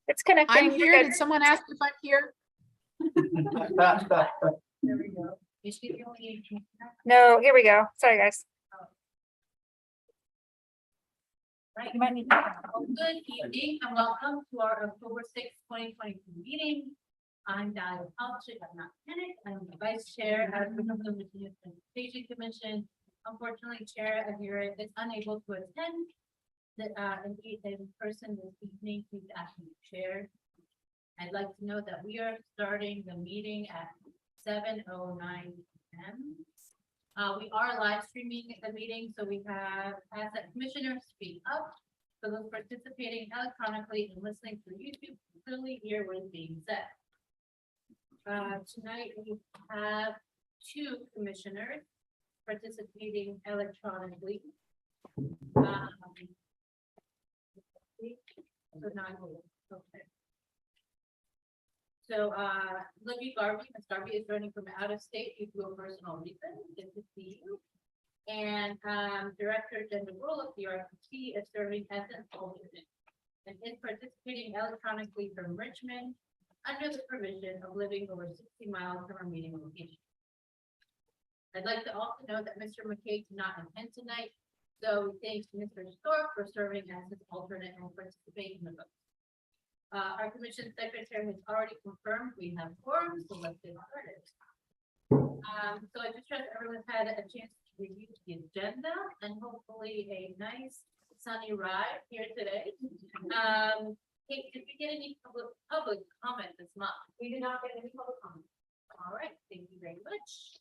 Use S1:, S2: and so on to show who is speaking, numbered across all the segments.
S1: It's connecting.
S2: I'm
S1: You're
S2: here.
S1: good.
S2: Did someone ask if I'm here?
S3: There we go. Is she the only?
S1: No, here we go. Sorry, guys.
S3: Right, you might need to. Good evening and welcome to our October 6th, 2022 meeting. I'm Dahlia Palchik. I'm not Kenneth. I'm the vice chair of the Virginia Transportation Commission. Unfortunately, Chair Aguirre is unable to attend in person this evening. Please ask me to chair. I'd like to note that we are starting the meeting at 7:09 p.m. We are live streaming the meeting, so we have asked that commissioners speak up. For those participating electronically and listening through YouTube, clearly hear what is being said. Tonight we have two commissioners participating electronically. Okay. So, Libby Garvey, Ms. Garvey is running from out of state due to a personal reason. Good to see you. And Director Jen DeBrule of the RPT is serving as an alternate and is participating electronically from Richmond under the provision of living over 60 miles from our meeting location. I'd like to also note that Mr. McKay did not attend tonight, so we thank Mr. Stork for serving as his alternate and participating in the vote. Our commission secretary has already confirmed we have quorum, so let's get started. So I just trust everyone's had a chance to review the agenda and hopefully a nice sunny ride here today. Kate, did we get any public comment this month? We did not get any public comment. All right, thank you very much.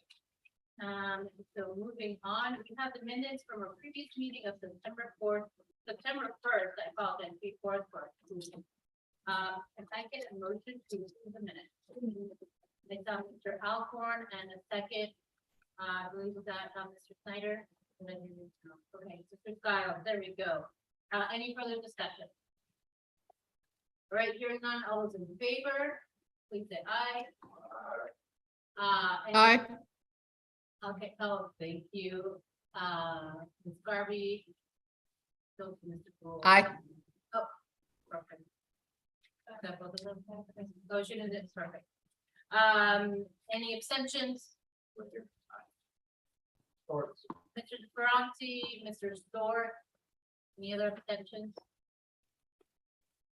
S3: So moving on, we have the minutes from our previous meeting of September 1st, I apologize, before for if I get a motion to approve the minutes. It's Mr. Alcorn and a second, I believe that Mr. Snyder. Okay, Mr. Skiles, there we go. Any further discussion? All right, hearing none, all those in favor, please say aye.
S2: Aye.
S3: Okay, oh, thank you. Ms. Garvey. So, Mr. Gould.
S2: Aye.
S3: Oh, perfect. Okay, both of them. Oh, she did it, perfect. Any abstentions? Mr. Ferranti, Mr. Stork, any other abstentions?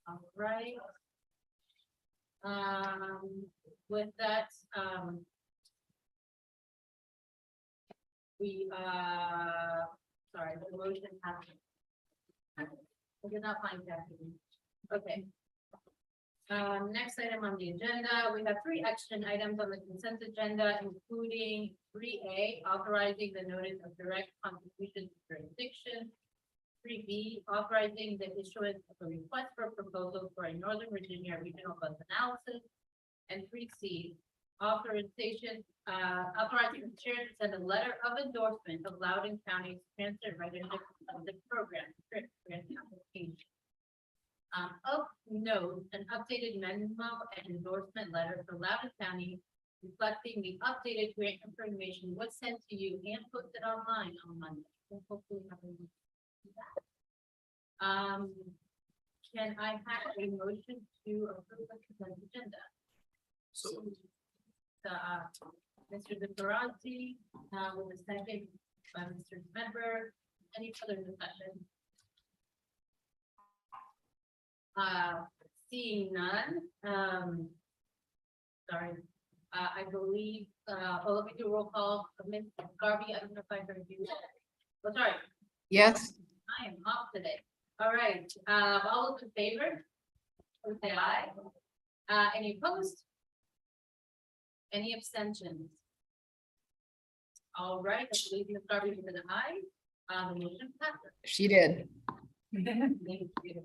S3: All right. With that, we, sorry, the motion happened. I did not find that. Okay. Next item on the agenda, we have 3 action items on the consent agenda, including 3A, authorizing the notice of direct contribution to jurisdiction. 3B, authorizing the issuance of a request for proposal for a Northern Virginia regional bus analysis. And 3C, authorizing the chair to send a letter of endorsement of Loudoun County's transit readiness of the program. Application. Of note, an updated memo and endorsement letter for Loudoun County reflecting the updated grant information was sent to you and posted online on Monday. So hopefully nothing will do that. Can I have a motion to approve the consent agenda?
S4: So
S3: Mr. DeFerranti, with a second by Mr. Smedberg. Any further discussion? Seeing none, sorry, I believe, let me do a roll call. Ms. Garvey, I don't know if I heard you. Oh, sorry,
S2: Yes.
S3: I am off today. All right, all those in favor? Please say aye. Any opposed? Any abstentions? All right, I believe Ms. Garvey with an aye. The motion passes.
S2: She did.
S3: Thank you.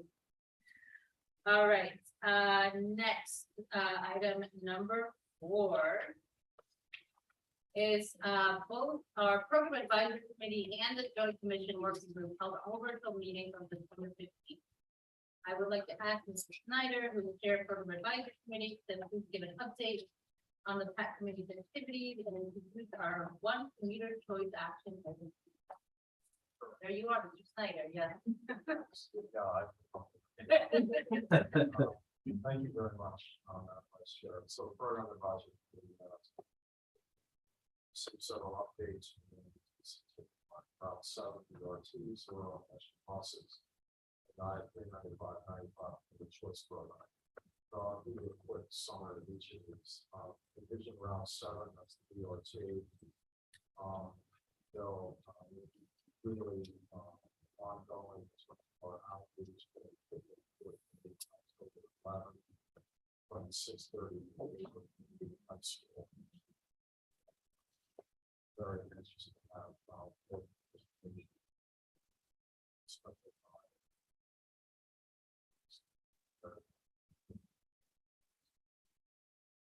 S3: All right, next, item number 4 is, both our program advisory committee and the joint commission working group held a virtual meeting on September 15th. I would like to ask Mr. Snyder, who is the chair of program advisory committee, to please give an update on the PAC committee's activities and introduce our one commuter choice action. There you are, Mr. Snyder, yeah.
S4: Thank you very much, Vice Chair. So program advisory, several updates. About 7 PRTs, so losses. 9,395 for the choice program. Give you a quick summary of each of these. Division round 7, that's the PRT. They'll really ongoing or outreach from 6:30 high school. Very interesting to have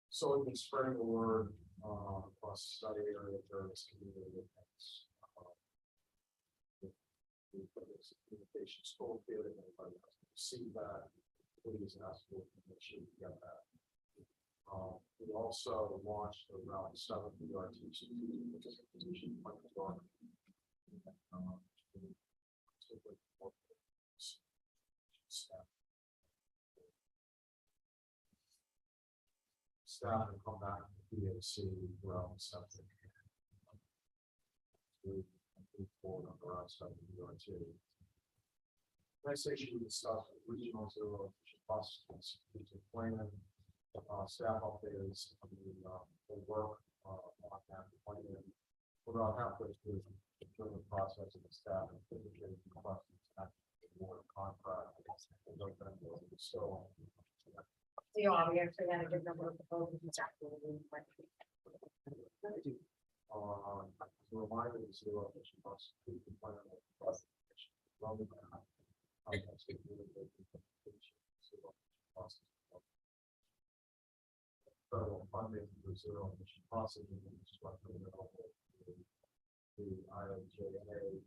S4: so we've been spreading the word across the study area, various community events. Communication school theater, anybody has to see that, please ask for permission to get that. We also launched around 7 PRT position. Staff and come back to the PAC around something. Move forward on around 7 PRT. Next issue we discussed regional zero bus plan. Staff updates on the work on that plan. We're about halfway through the process of the staff and indicating questions more contract. So
S3: We actually had a good number of proposals.
S4: to remind the zero emission bus plan. Federal funding for zero emission processing infrastructure available to the IIJA.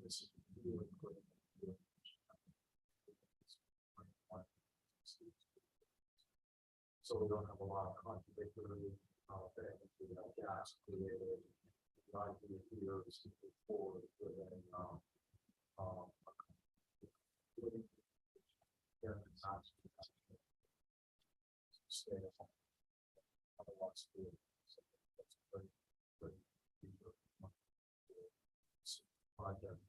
S4: This is really great. So we don't have a lot of contradictory things, we have gas created. Like the years to move forward with project.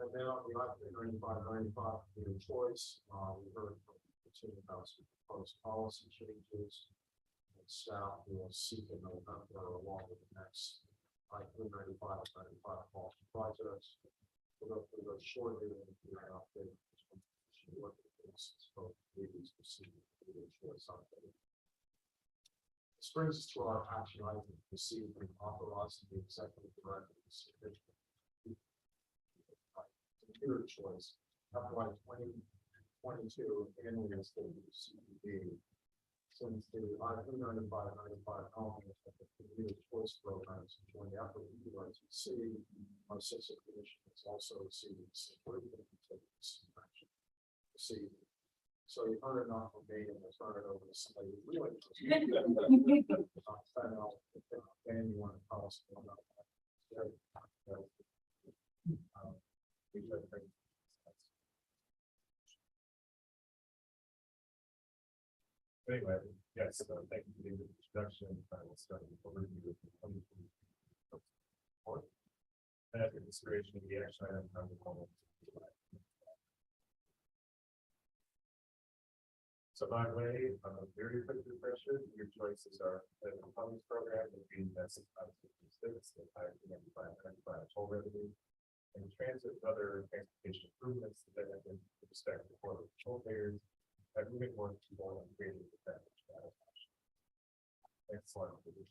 S4: And then on the left, 95 for your choice, we heard from the team about some proposed policy changes. And staff will seek in November along with the next 95 policy projects. We'll go through those shortly and we have update. So maybe specific choice update. This brings us to our action item received and authorized the executive director of the computer choice, FY 2022 annual CPD. Since the I-395 element of the computer choice programs join the effort of the URTC, our sister commission is also receiving support action. So you heard enough from me and we'll turn it over to somebody who really knows. Dan, you want to tell us more about that?
S5: Anyway, yes, thank you for the introduction. We'll start with overview of the 2020 report. And after consideration of the action item, I will call it. So by the way, very quick refresher, your choices are the public program and being that's 556, the 595 toll revenue, and transit and other transportation improvements that have been with respect to the toll payers. By moving more people and creating the advantage. Next slide, please.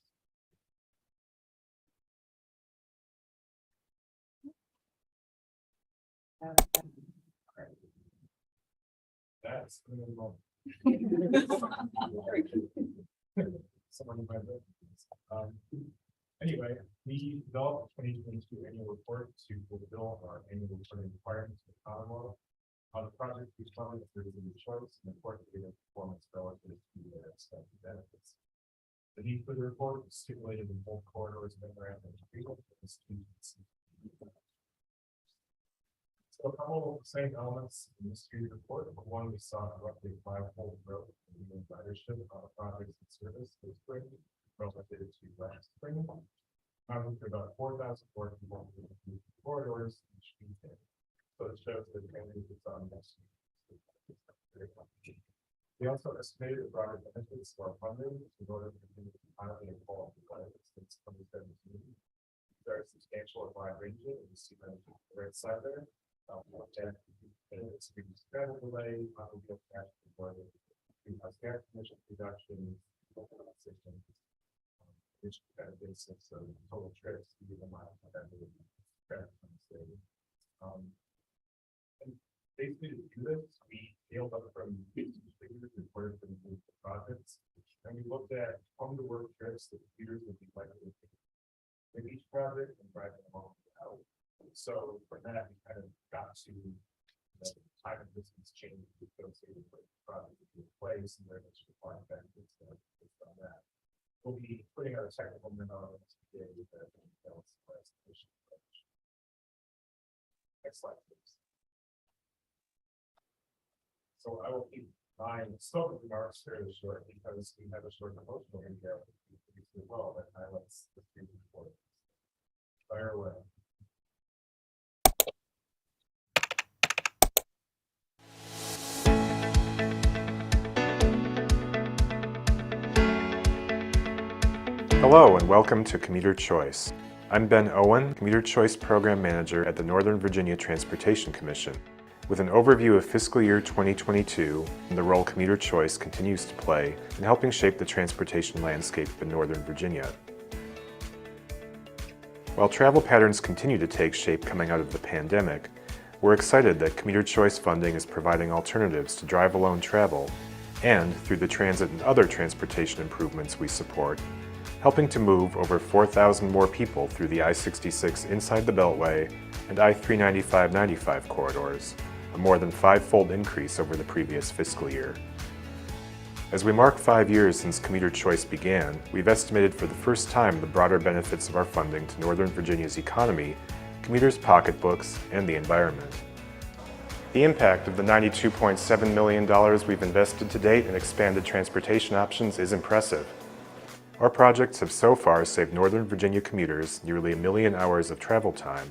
S5: That's someone in my book. Anyway, we developed a 2022 annual report to fulfill our annual reporting requirements for Commonwealth. On the project, we found that there is a choice and important data performance relative to their expected benefits. The need for the report is stipulated in both corridors memorandum of agreement for the students. So a couple of the same elements in the student report. For one, we saw roughly 5-fold growth in the ridership on projects and service this spring relative to last spring. For about 4,004 people in the corridors each weekend. So it shows that training is on next week. We also estimated the broader benefits to our funding in order to continue to highly involved since 2017. There are substantial and wide ranging, and you see them on the right side there. Benefits to reduce travel delay, automobile crash avoidance, greenhouse gas emission reduction, systems, which benefits of total trips to the mile. And basically to do this, we scaled up from figures reported for the projects, and we looked at home to work trips that computers would be likely to take with each project and drive them home out. So for that, we kind of got to the time and distance change associated with the project in place and there's required benefits based on that. We'll be putting our technical memo today with the details of the presentation. Next slide, please. So I will keep my spoken remarks fairly short because we have a short promotional video as well that highlights the student report. Fire away.
S6: Hello and welcome to Commuter Choice. I'm Ben Owen, Commuter Choice Program Manager at the Northern Virginia Transportation Commission, with an overview of fiscal year 2022 and the role Commuter Choice continues to play in helping shape the transportation landscape in Northern Virginia. While travel patterns continue to take shape coming out of the pandemic, we're excited that Commuter Choice funding is providing alternatives to drive-alone travel and, through the transit and other transportation improvements we support, helping to move over 4,000 more people through the I-66 inside the Beltway and I-395-95 corridors, a more than 5-fold increase over the previous fiscal year. As we mark 5 years since Commuter Choice began, we've estimated for the first time the broader benefits of our funding to Northern Virginia's economy, commuters' pocketbooks, and the environment. The impact of the $92.7 million we've invested to date in expanded transportation options is impressive. Our projects have so far saved Northern Virginia commuters nearly 1 million hours of travel time,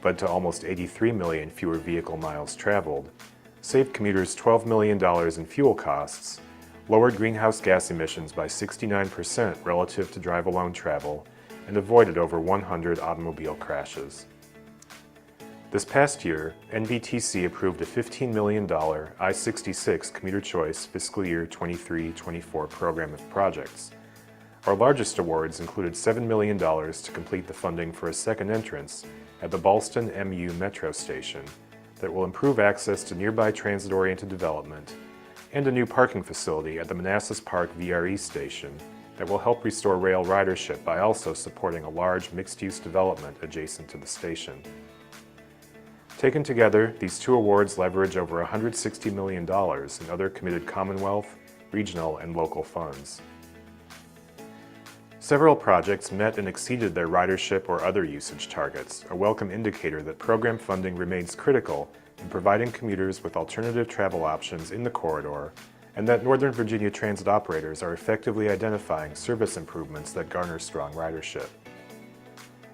S6: led to almost 83 million fewer vehicle miles traveled, saved commuters $12 million in fuel costs, lowered greenhouse gas emissions by 69% relative to drive-alone travel, and avoided over 100 automobile crashes. This past year, NVTC approved a $15 million I-66 Commuter Choice fiscal year 23-24 program of projects. Our largest awards included $7 million to complete the funding for a second entrance at the Ballston MU Metro Station that will improve access to nearby transit-oriented development, and a new parking facility at the Manassas Park VRE station that will help restore rail ridership by also supporting a large mixed-use development adjacent to the station. Taken together, these two awards leverage over $160 million in other committed Commonwealth, regional, and local funds. Several projects met and exceeded their ridership or other usage targets, a welcome indicator that program funding remains critical in providing commuters with alternative travel options in the corridor, and that Northern Virginia transit operators are effectively identifying service improvements that garner strong ridership.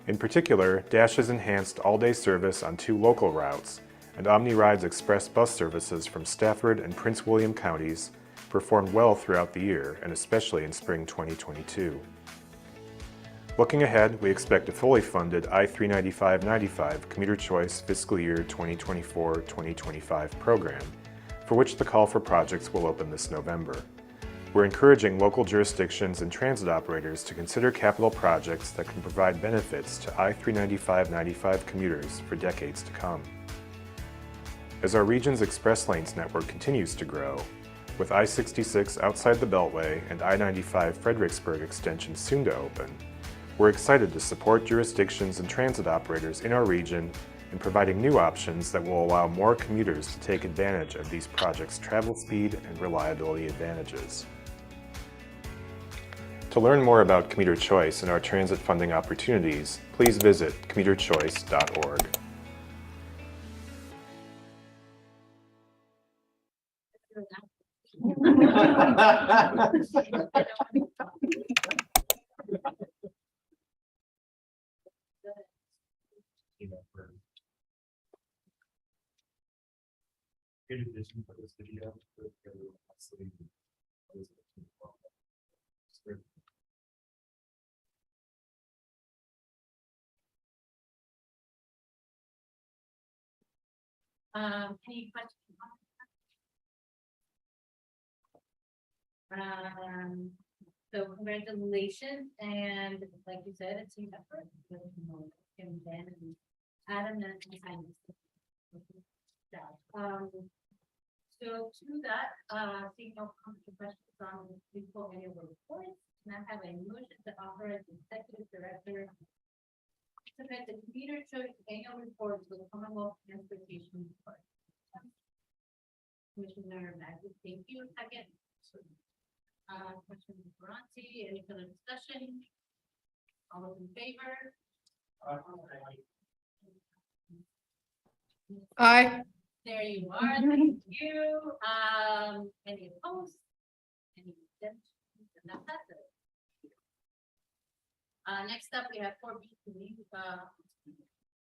S6: In particular, Dash's enhanced all-day service on 2 local routes and OmniRide's express bus services from Stafford and Prince William counties performed well throughout the year, and especially in spring 2022. Looking ahead, we expect a fully funded I-395-95 Commuter Choice fiscal year 2024-2025 program, for which the call for projects will open this November. We're encouraging local jurisdictions and transit operators to consider capital projects that can provide benefits to I-395-95 commuters for decades to come. As our region's express lanes network continues to grow, with I-66 outside the Beltway and I-95 Fredericksburg extension soon to open, we're excited to support jurisdictions and transit operators in our region in providing new options that will allow more commuters to take advantage of these projects' travel speed and reliability advantages. To learn more about Commuter Choice and our transit funding opportunities, please visit commuterchoice.org.
S5: For in addition to this video,
S3: Any questions? So congratulations, and like you said, it's an effort. And Ben and Adam and Simon. So to that, seeing no questions on the full annual report, and I have a motion to authorize the executive director to submit the Commuter Choice annual report to the Commonwealth Transportation Board. Commissioner Maggie, thank you. Second. Commissioner Ferranti, any further discussion? All those in favor?
S2: Aye.
S3: There you are. Thank you. Any opposed? Any abstentions? And that passes. Next up, we have 4B,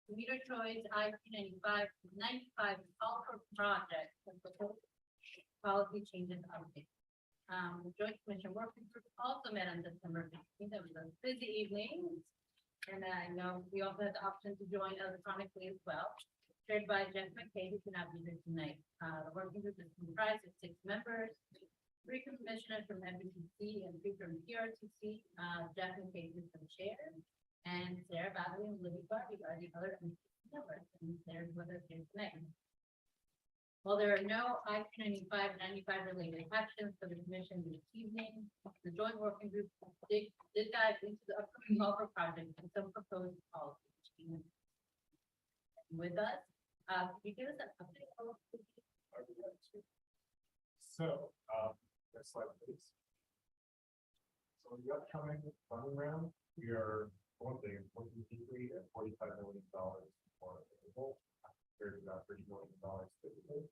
S3: Commuter Choice I-95 call for project and proposed policy changes update. The Joint Commission Working Group also met on December 15th. It was a busy evening. And I know we also had the option to join electronically as well, chaired by Jeff McKay, who cannot be here tonight. The working group is comprised of 6 members, 3 commissioners from MVCC and 3 from PRTC. Jeff McKay is the chair, and Sarah Badley and Libby Barbie are the other members, and they're with us here tonight. While there are no I-95 and 95 related actions for the commission this evening, the joint working group did dive into the upcoming Culver project and some proposed policies. With us, could you give us an update?
S5: So, next slide, please. So the upcoming funding round, we are one thing, working deeply at $45 million for available, compared to about $30 million typically.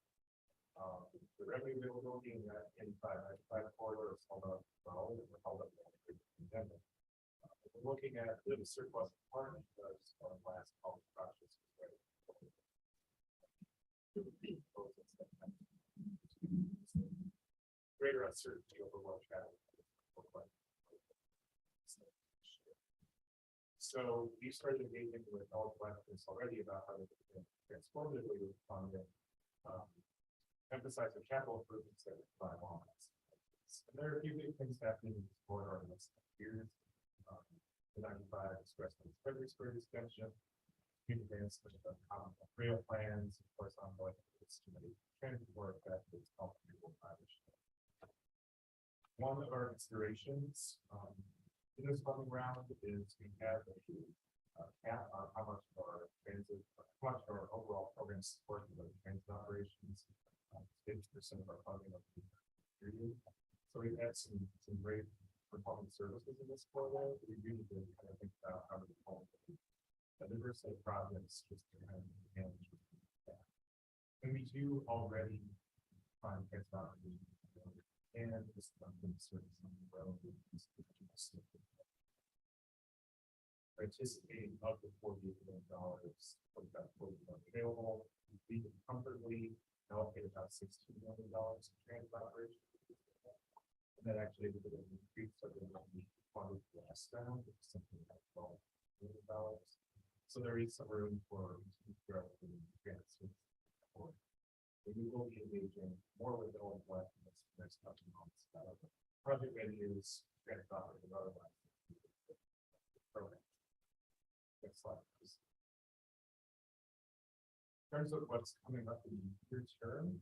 S5: The revenue availability in that 85 corridor is held up well, and we're held up during the pandemic. We're looking at the surplus department because our last call process is ready. Greater uncertainty over what travel will look like. So we started engaging with all collectives already about how they can transformatively respond to emphasize the capital improvements that we provide on. And there are a few big things happening in this corridor in the next years. The 95 Expressway Frederick Square extension, advancement of common rail plans, of course, ongoing transit work that is comfortable. One of our considerations in this funding round is we have a cap on how much of our transit, how much of our overall program support the transit operations. 50% of our funding of the period. So we've had some great performing services in this corridor. We really did kind of think about how to perform a diversity of projects just to kind of manage that. And we do already find transit operations and this service on the road. Participating up to $48 million, about $40 million available. We can comfortably allocate about $16 million in transit operations. And that actually would have increased something like the funded last round, which is something like $12 million. So there is some room for growth in transit. We will be engaging more with the old black in this next couple of months. Project venues, transit operations, and otherwise. Program. Next slide, please. In terms of what's coming up in your term,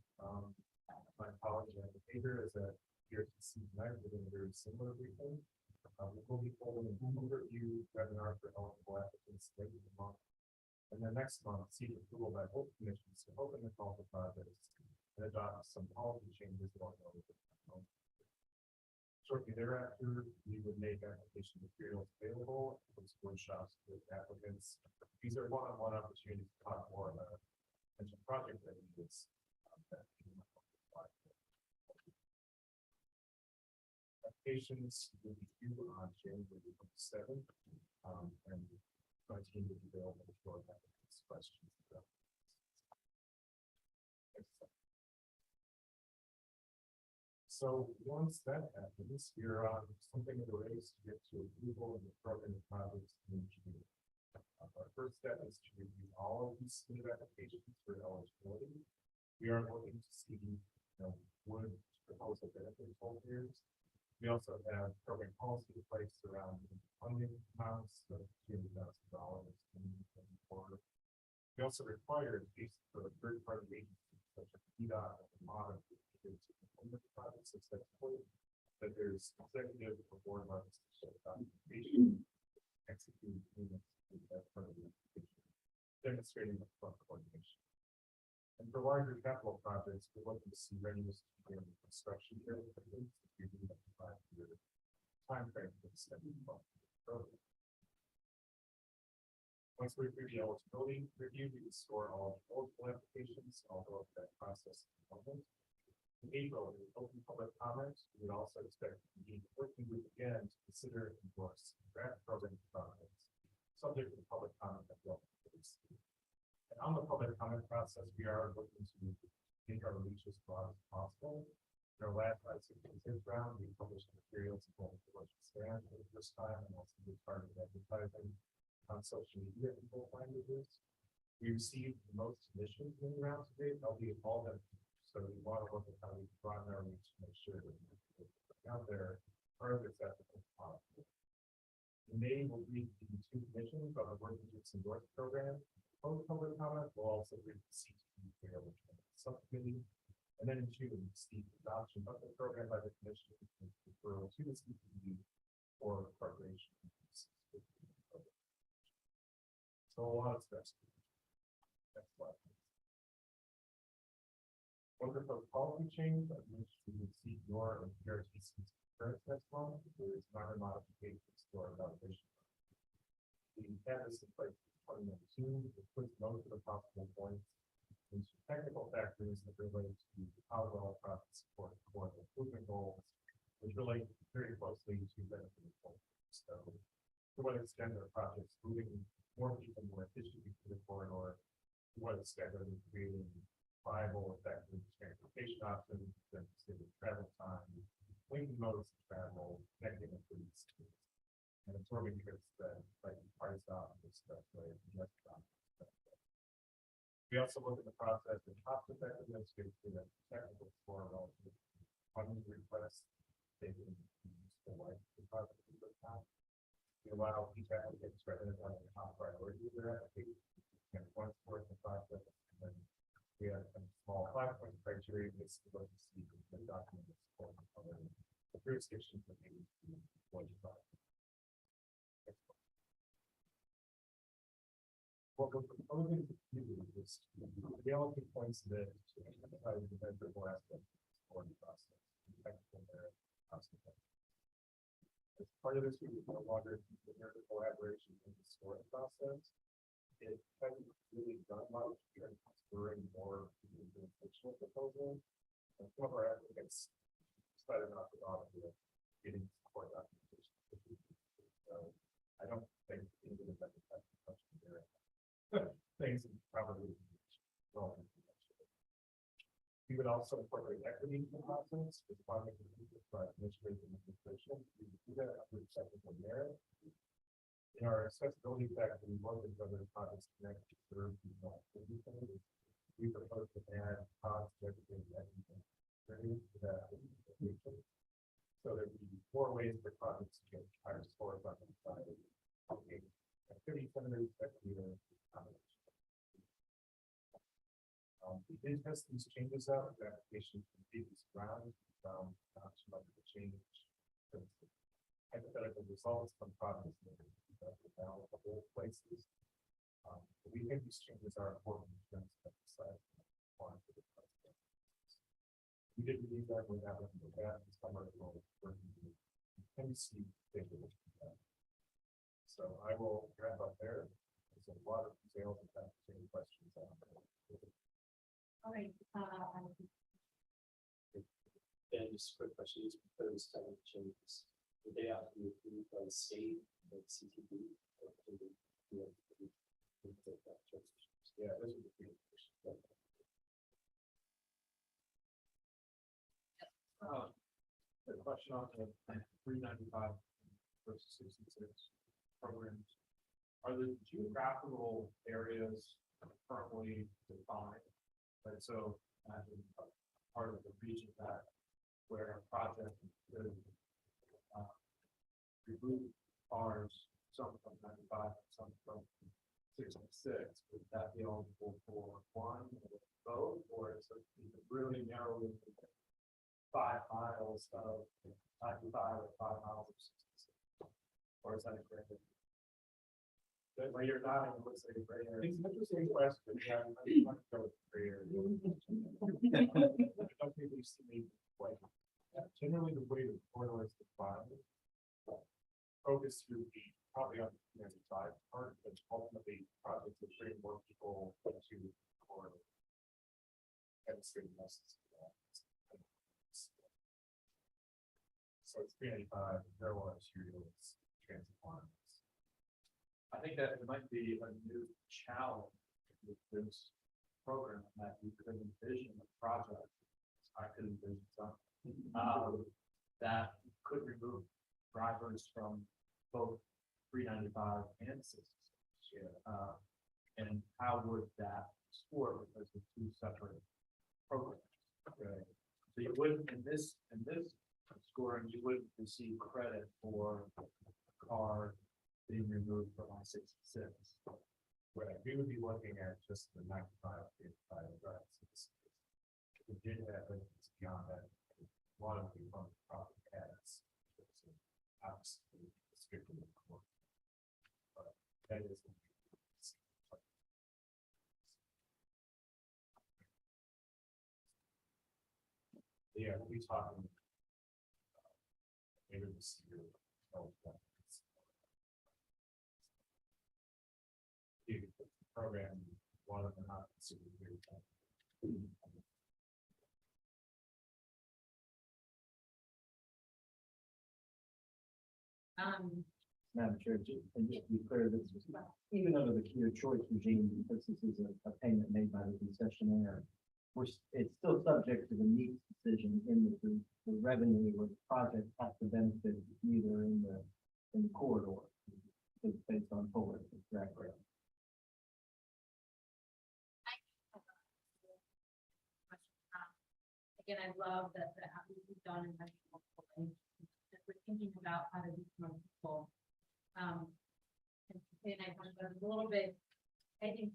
S5: my college educator is at PRTC tonight. We're doing a very similar briefing. We will be holding an overview webinar for eligible applicants later in the month. And then next month, seek approval by both commissions to open the call for projects and adopt some policy changes going on with the Shortly thereafter, we would make application materials available, host workshops with applicants. These are one-on-one opportunities to talk more about potential project ideas. That you might want to apply for. Applications will be due on January 27th, and my team will be available for applicants' questions. So once that happens, you're on something of a race to get to approval of the program projects in June. Our first step is to review all of these submitted applications for eligibility. We are looking to see, would proposal benefit taxpayers. We also have program policy in place around funding amounts of $200,000. We also require, at least for third-party agencies such as PDOT and MODA, projects successfully, that there's executive or board levels to show documentation, execute agreements with that part of the application, demonstrating the front coordination. And for larger capital projects, we're looking to see readiness to begin construction here with the least if you need up to 5-year timeframe for the study program. Once we review the eligibility review, we can score all eligible applications, although that process is important. In April, in open public comment, we would also expect to be working group again to consider and endorse draft program projects, subject to the public comment that will be released. And on the public comment process, we are looking to make our reach as broad as possible. In our last 6 round, we published materials in both the stand for the first time and also the targeted advertising on social media in both languages. We received the most submissions in the round today, albeit all of them. So we want to look at how we broaden our reach to make sure that we're out there are as accessible as possible. In May, we'll read the 2 commissions on the Working Groups Endorsed program. Post public comment will also read the CTE subcommittee. And then in June, the adoption of the program by the commission and referral to the CTE for preparation. So a lot of steps. Next slide. Wonderful policy change, I wish we would see your PRTC's current test one. There is minor modifications to our evaluation. We had this in place in 2019, it puts most of the possible points into technical factors that relate to how well projects support core improvement goals, which relate very closely to benefit points. So, to what extent are projects moving more people more efficiently to the corridor? To what extent are they creating viable, effective transportation options, saving travel time, linking modes of travel, connecting employees, and absorbing trips that like parts out in this way. We also look at the process of cost effectiveness, basically that technical score relative to funding requests, taking useful life of the project into account. We allow each applicant to identify the top priority of their application and points towards the process, and then we have a small 5-point criteria that's supposed to see the document is supporting the jurisdictions that they need to avoid. What we're proposing to do is to allocate points that identify the measurable aspects of the process, technical merit, cost effective. As part of this, we would no longer consider the collaboration in the scoring process. It hasn't really done much. We're in more fictional proposal. And some of our applicants decided not to bother with getting support documentation. So I don't think even if that's much there. Things probably wrong. We would also incorporate equity in the process, responding to administrative administration. We do that under technical merit. In our accessibility factor, we look at whether projects connect to serve people. We propose to add cost to that application. So there'd be 4 ways for projects to get higher scores on the side. Activity centers, equity, we did test these changes out of the application from previous rounds. Not too much of a change. Hypothetical results from projects that are the whole places. We think these changes are important in terms of the site. We did believe that would happen with that, and summer will work with MC. So I will wrap up there. There's a lot of details and any questions.
S3: All right,
S7: And just a quick question, is proposed time changes, would they have to be approved by the state, like CTV? Or do they, you know, take that transition?
S5: Yeah, this would be. The question on the 395 versus 66 programs. Are the geographical areas currently defined? Right, so imagine a part of the region that where a project could remove cars, some from 95, some from 66, would that be eligible for one or both, or is it really narrow 5 miles of 95 or 5 miles of 66? Or is that a great? But when you're not in, it looks like a gray area. It's an interesting question. Yeah, I want to go with gray area. I don't think we see like generally the way the corridor is defined. Focus through the probably on the community side part, but ultimately projects that bring more people to the corridor. And it's good message. So it's 395, there was materials, transit lines. I think that it might be a new challenge with this program that you could envision a project. I could envision something that could remove drivers from both 395 and 66. And how would that score because of two separate programs? Okay. So you wouldn't in this scoring, you wouldn't receive credit for a car being removed from I-66. Right, we would be looking at just the 95 drives. We did have it beyond that. A lot of the property has obviously strictly the court. But that is. Yeah, we'll be talking. Maybe this year. The program, one of them not considered very
S8: Madam Chair, and just to be clear, this is even under the clear choice regime, because this is a payment made by the concessionaire. It's still subject to the NEAT decision in that the revenue or the project has to benefit either in the corridor. It's based on toll revenue.
S3: Again, I love that we've done in multiple ways. That we're thinking about how to reach more people. And I talked about it a little bit. I think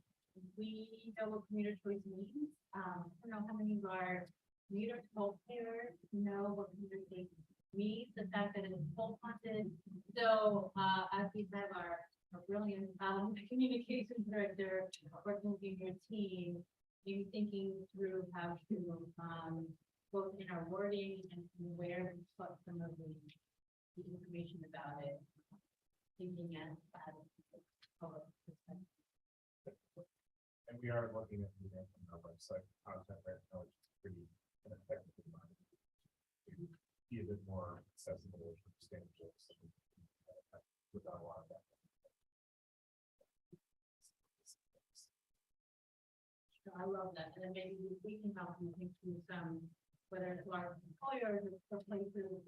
S3: we know what commuter choice means. I don't know how many of our commuter toll payers know what commuter choice means, the fact that it is toll funded. So as we have our brilliant communications director working with your team, maybe thinking through how to both in our wording and where we put some of the information about it, thinking as public perspective.
S5: And we are looking at the our website content right now, which is pretty effective to be a bit more accessible to understandable without a lot of that.
S3: I love that. And then maybe we can help you think through some, whether it's large employers or places,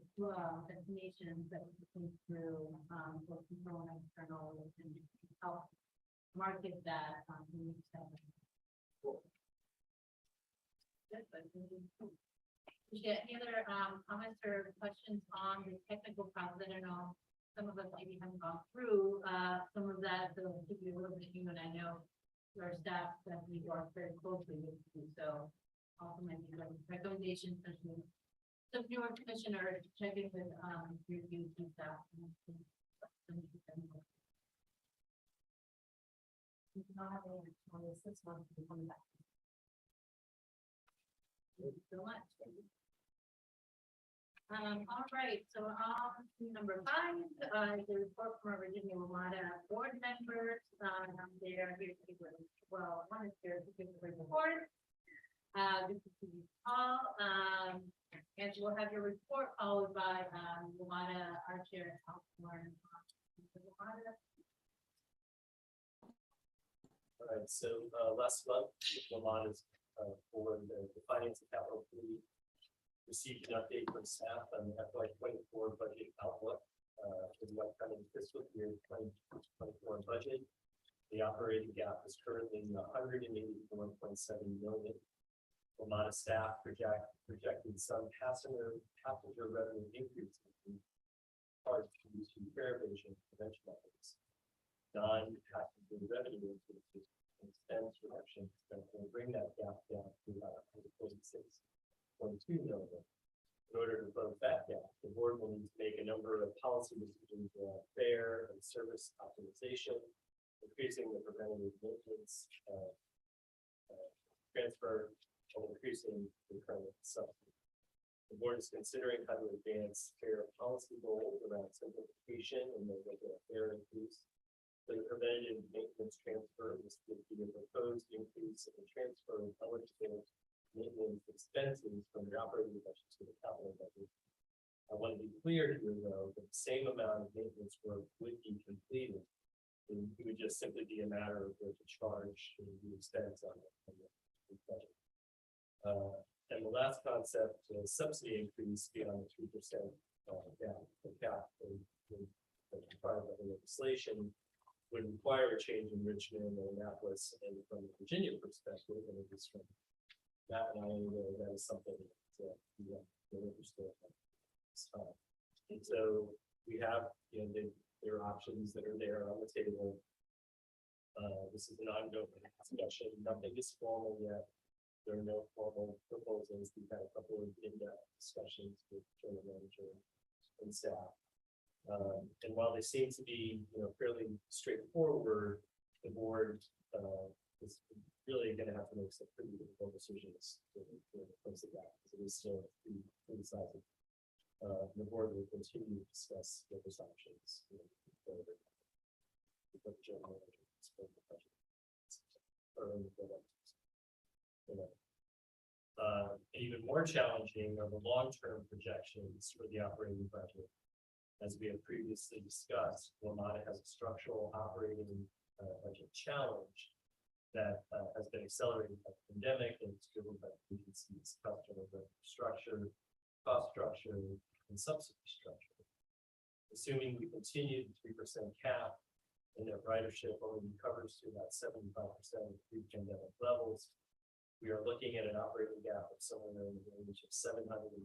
S3: destinations that we can think through, both internal and external, and help market that. Any other comments or questions on the technical process? I don't know, some of us maybe haven't gone through some of that, so give you a little bit of human. I know our staff that we work very closely with you, so also maybe recommendations, especially some newer commissioner to check in with your UT staff. We do not have any on this 6 months to come back. Thank you so much. All right, so on to number 5, the report from our Virginia Ramada board members, they are here to give, well, one is here to give the report. This is the call, and we'll have your report followed by, Ramada, our chair, Councilman. Ramada.
S7: All right, so last month, Lamonta's board, the Finance and Capital Committee received an update from staff on the FY 24 budget outlook for the upcoming fiscal year 2024 budget. The operating gap is currently 181.7 million. Lamont staff projected some passenger revenue increases in part due to fare evasion prevention efforts. Non-passenger revenue increases and expense reductions that will bring that gap down to about 146.2 million. In order to close that gap, the board will need to make a number of policy decisions around fare and service optimization, increasing the preventative maintenance transfer, and increasing the current subsidy. The board is considering how to advance fare policy goals around simplification and the regular fare increase. The preventative maintenance transfer is to be a proposed increase in the transfer of eligible maintenance expenses from the operating budget to the capital budget. I want to be clear here, though, that the same amount of maintenance work would be completed. And it would just simply be a matter of where to charge the expense on the budget. And the last concept, subsidy increase beyond the 3% cap required by the legislation would require a change in Richmond and Annapolis, and from the Virginia perspective, and it is from that, and I know that is something that we are interested in. And so we have, there are options that are there on the table. This is an ongoing discussion. Nothing is formal yet. There are no formal proposals. We've had a couple of in-depth discussions with general manager and staff. And while they seem to be, fairly straightforward, the board is really going to have to make some pretty difficult decisions to close the gap, because it is still pretty sizable. The board will continue to discuss those options. Further. The general manager explain the budget. Even more challenging are the long-term projections for the operating budget. As we have previously discussed, Lamont has a structural operating budget challenge that has been accelerated by the pandemic, and it's driven by agencies, customer structure, cost structure, and subsidy structure. Assuming we continue the 3% cap and that ridership only recovers to about 75% of pre-pandemic levels, we are looking at an operating gap of somewhere in the range of 738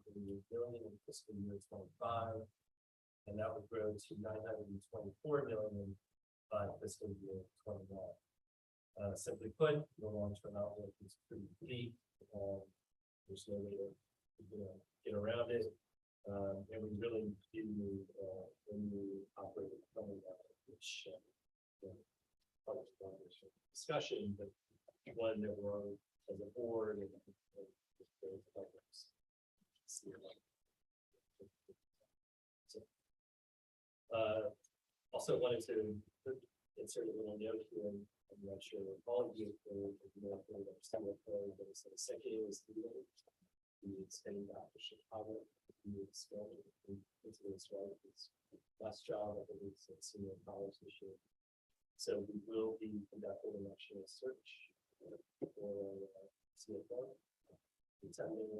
S7: million in fiscal year 25, and that would grow to 924 million by fiscal year 21. Simply put, the long-term outlook is pretty bleak. There's no way to get around it, and we really do need a new operating plan, which part of the discussion, but one that we're as a board and also wanted to insert a little note here. I'm not sure all of you know but it's executive is leaving. He's heading back to Chicago. He is going into this right. His last job, I believe, at senior college this year. So we will be conducting a national search for CFO. It's happening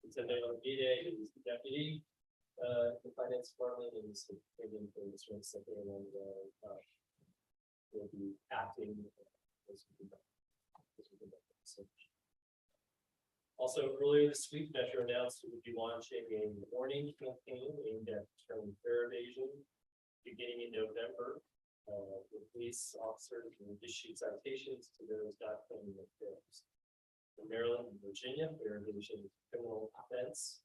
S7: it's a day is the deputy the finance department, and is taking for the strength sector, and will be acting as we conduct the search. Also, earlier this week, Metro announced it would be launching a warning campaign aimed at deterring fare evasion beginning in November. The police officers will issue citations to those not paying their fares. In Maryland and Virginia, fare evasion is a criminal offense.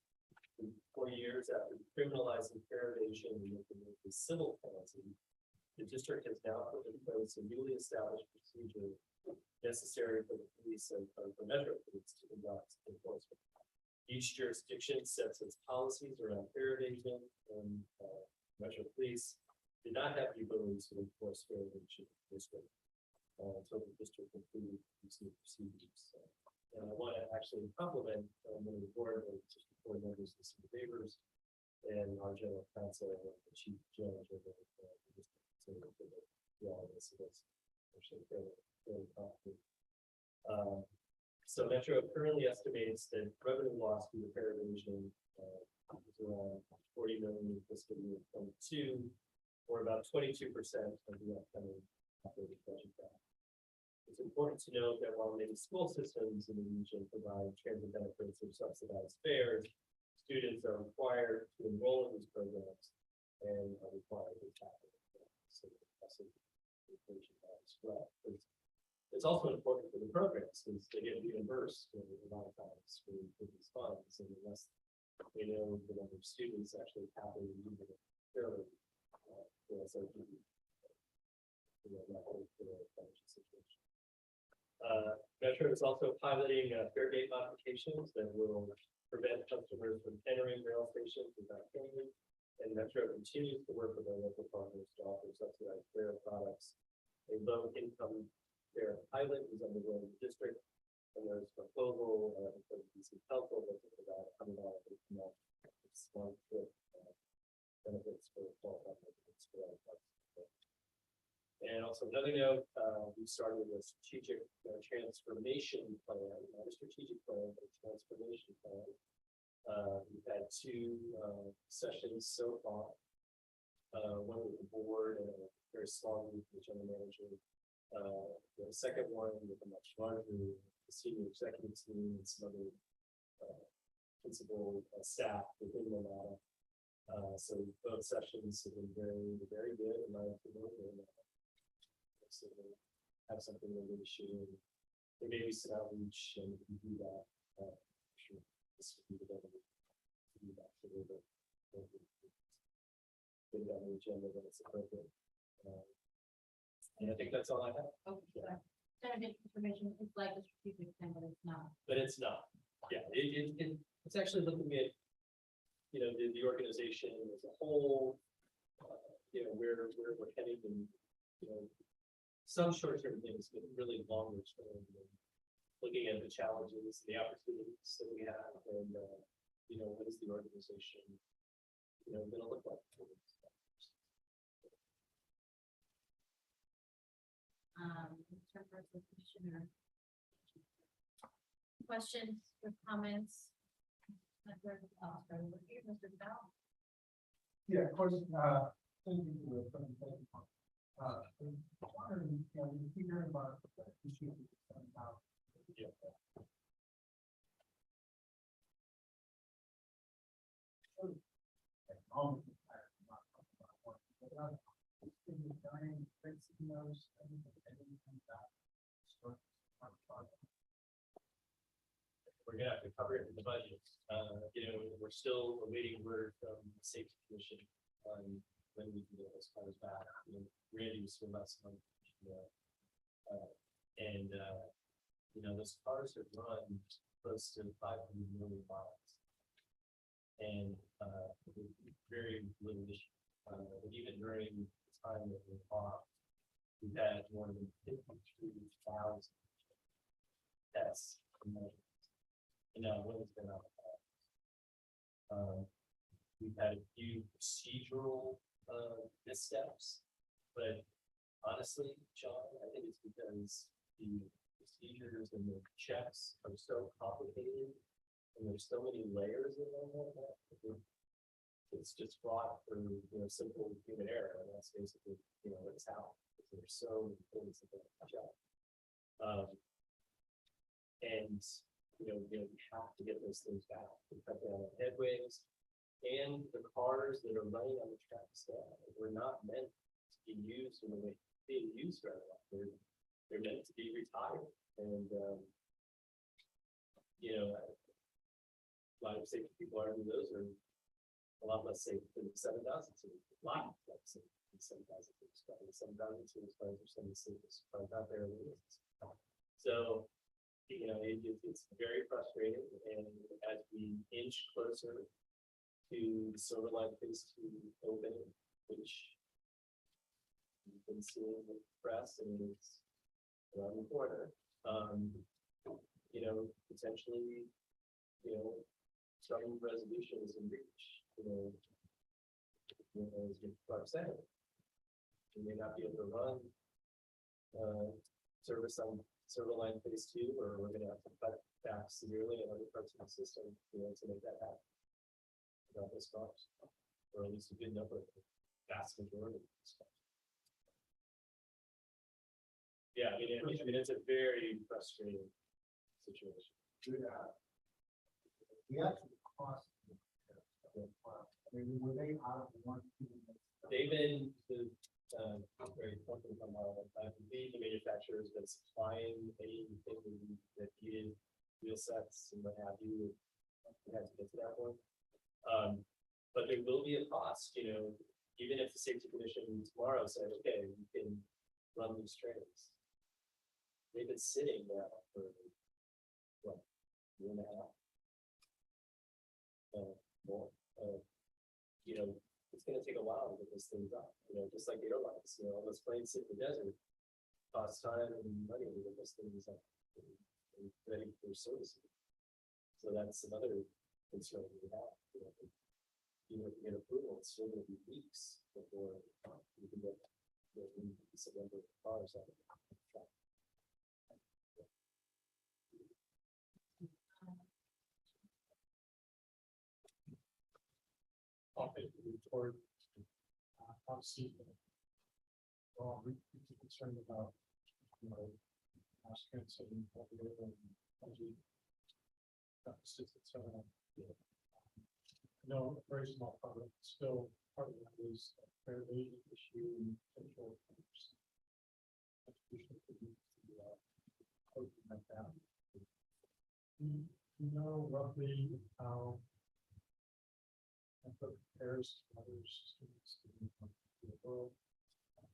S7: 4 years after criminalizing fare evasion and implementing a civil penalty, the district has now put in place a newly established procedure necessary for the police and for Metro Police to conduct enforcement. Each jurisdiction sets its policies around fair evasion, and Metro Police did not have the ability to enforce fair evasion in the district until the district completed these new procedures. And I want to actually compliment the board of district board members and some favors, and our general counsel and the chief judge of the district. So this is actually fairly complicated. So Metro currently estimates that revenue loss due to fair evasion is around 40 million in fiscal year 22, or about 22% of the upcoming operating budget gap. It's important to note that while many school systems in the region provide transit benefits or subsidized fares, students are required to enroll in these programs and are required to tap it. So that's a as well. It's also important for the programs since they get reimbursed a lot of times for these funds, and unless we know the number of students actually happily using it fairly, Metro is also piloting fare gate modifications that will prevent customers from entering rail stations without paying. And Metro continues to work with our local partners to offer subsidized fare products. A low-income fare pilot is underway in the district, and there's a proposal for the DC Council that's about $100 per month smart trip benefits for qualified residents for our parts. And also another note, we started a strategic transformation plan, not a strategic plan, but a transformation plan. We've had two sessions so far. One with the board and a very small group with the general manager. The second one with a much larger senior executive team and some other principal staff within Monada. So both sessions have been very good in my opinion. And, so we have something that we should maybe some outreach and we can do that. Sure. This would be the better to do that. So we're put it on the agenda when it's appropriate. And I think that's all I have.
S3: Okay, so strategic information is like a strategic plan, but it's not.
S7: But it's not. Yeah, it's actually looking at, you know, the organization as a whole, you know, where we're heading, and you know, some short-term things, but really longer term, and looking at the challenges, the opportunities that we have, and you know, what is the organization, you know, going to look like?
S3: Questions or comments? Mr. Bell?
S4: Yeah, of course, thank you for the presentation. Wondering, you know, we hear about the issue about.
S7: Yeah. We're gonna have to cover it in the budget. You know, we're still awaiting word from the safety commission on when we can get those cars back. You know, Randy was here last month. And you know, those cars have run close to 500 million miles. And very little issue. But even during the time that we're off, we've had more than 53,000 tests. You know, what has been out of that? We've had a few procedural missteps, but honestly, John, I think it's because the procedures and the checks are so complicated, and there's so many layers in them that it's just fraught for, you know, simple human error, and that's basically, you know, what's out. There's so many things that don't catch up. And you know, we have to get those things back to cut down on headways, and the cars that are running on the tracks were not meant to be used in the way being used right now. They're meant to be retired, and you know, a lot of safety people argue those are a lot less safe than 7,000, so it's a lot less safe than 7,000. 7,000 students are some of the safest cars out there. So, you know, it's very frustrating, and as we inch closer to Silver Line Phase 2 opening, which you've been seeing in the press, and it's around the corner, you know, potentially, you know, some resolution is in reach, you know, as Clark said, we may not be able to run service on Silver Line Phase 2, or we're gonna have to cut back severely in other parts of the system, you know, to make that happen. Without those cars, or at least a good number, of the vast majority of these cars. Yeah, I mean, it's a very frustrating situation.
S4: The actual cost. I mean, were they out of the one?
S7: They've been very company from I believe the manufacturer has been supplying anything that needed wheel sets and what have you. We had to get to that point. But there will be a cost, you know, even if the safety commission tomorrow said, okay, we can run these trains. They've been sitting now for what, a year and a half? More. You know, it's gonna take a while to get those things up, you know, just like airlines, you know, all those planes sit in the desert. Costs time and money to get those things up and ready for service. So that's another concern we have, you know. Even if we get approval, it's still gonna be weeks before we can get some number of cars out of the track.
S4: Toward obviously, well, we're concerned about, you know, mass transit and energy deficits, et cetera. No, very small part of it, still part of that is a fair wage issue and potential contribution to closing that down. You know roughly how compares to other systems in the world.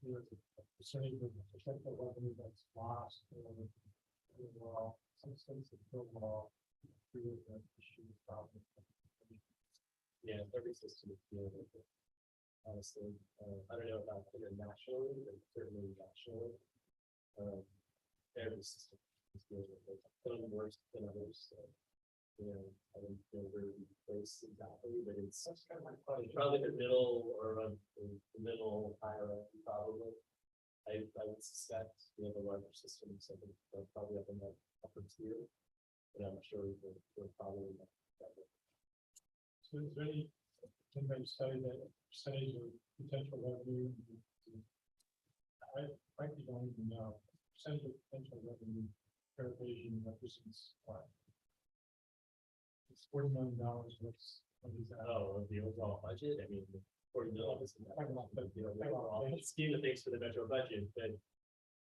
S4: You know, the percentage of potential revenue that's lost or overall, some states that overall create that issue problem.
S7: Yeah, every system is dealing with it. Honestly, I don't know about internationally, but certainly nationally. Every system is dealing with it. Some worse than others. So, you know, I don't know where we place exactly, but it's kind of probably the middle or the middle higher up, probably. I would suspect we have a larger system, so they're probably up in that upper tier, but I'm sure we're probably not that way.
S4: So is there anybody study that percentage of potential revenue? I frankly don't even know. Percentage of potential revenue fair vision represents what? It's $40 million. What is that?
S7: Oh, of the overall budget, I mean, $40 million is not the overall scheme of things for the metro budget, but,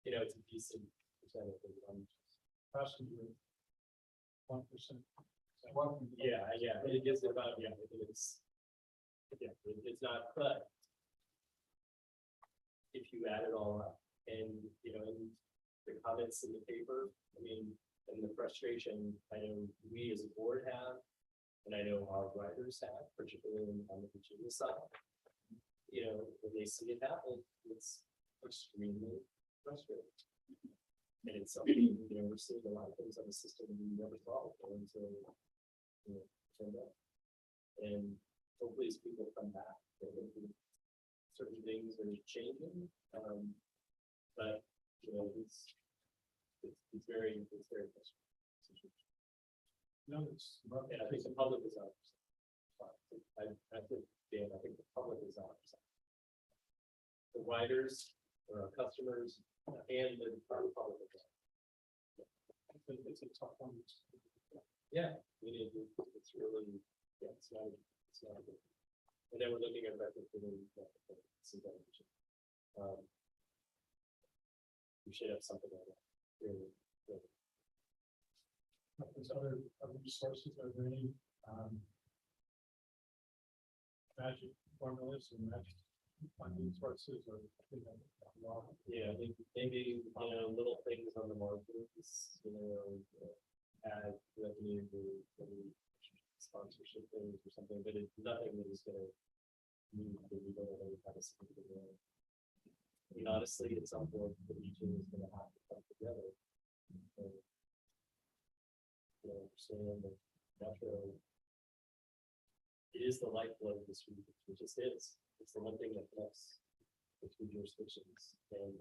S7: you know, it's a decent percentage of the
S4: Passenger 1%.
S7: Yeah, it gives it about, I think it's not, but if you add it all up and, you know, and the comments in the paper, I mean, and the frustration I know we as a board have, and I know our writers have, particularly on the Virginia side, you know, when they see it happen, it's extremely frustrating. And it's something, you know, we're seeing a lot of things on the system we never thought of until, you know, turned up. And hopefully as people come back, certain things are changing. But, you know, it's very frustrating.
S4: No, it's.
S7: And I think the public is out. I think, Dan, I think the public is out. The writers or our customers and the public.
S4: It's a tough one.
S7: Yeah, it's really, yeah, it's not good. And then we're looking at retrofitting. We should have something like that. Really.
S4: There's other resources, are there any magic formulas and magic funding sources or.
S7: Yeah, I think maybe, little things on the margins, add revenue for sponsorship things or something, but it's nothing that is gonna move the needle in any kind of significant way. I mean, honestly, at some point, the region is gonna have to come together. And, understand that metro is the lifeblood of this region, it just is. It's the one thing that connects the two jurisdictions and,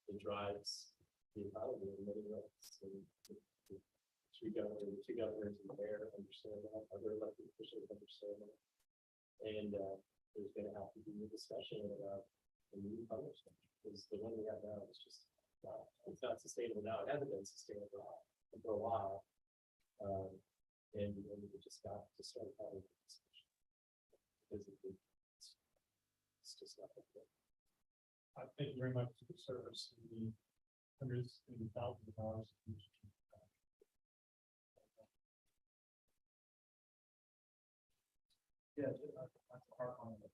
S7: it drives the economy in many ways. And the two governors and the mayor understand that, other elected officials understand that. And, there's gonna have to be a discussion about the new public structure, because the one we have now is just it's not sustainable now. It hasn't been sustainable for a while. And we just got to start having a discussion. Because it's just not that good.
S4: Thank you very much for the service and the hundreds and thousands of dollars.
S8: Yeah, that's a hard one. I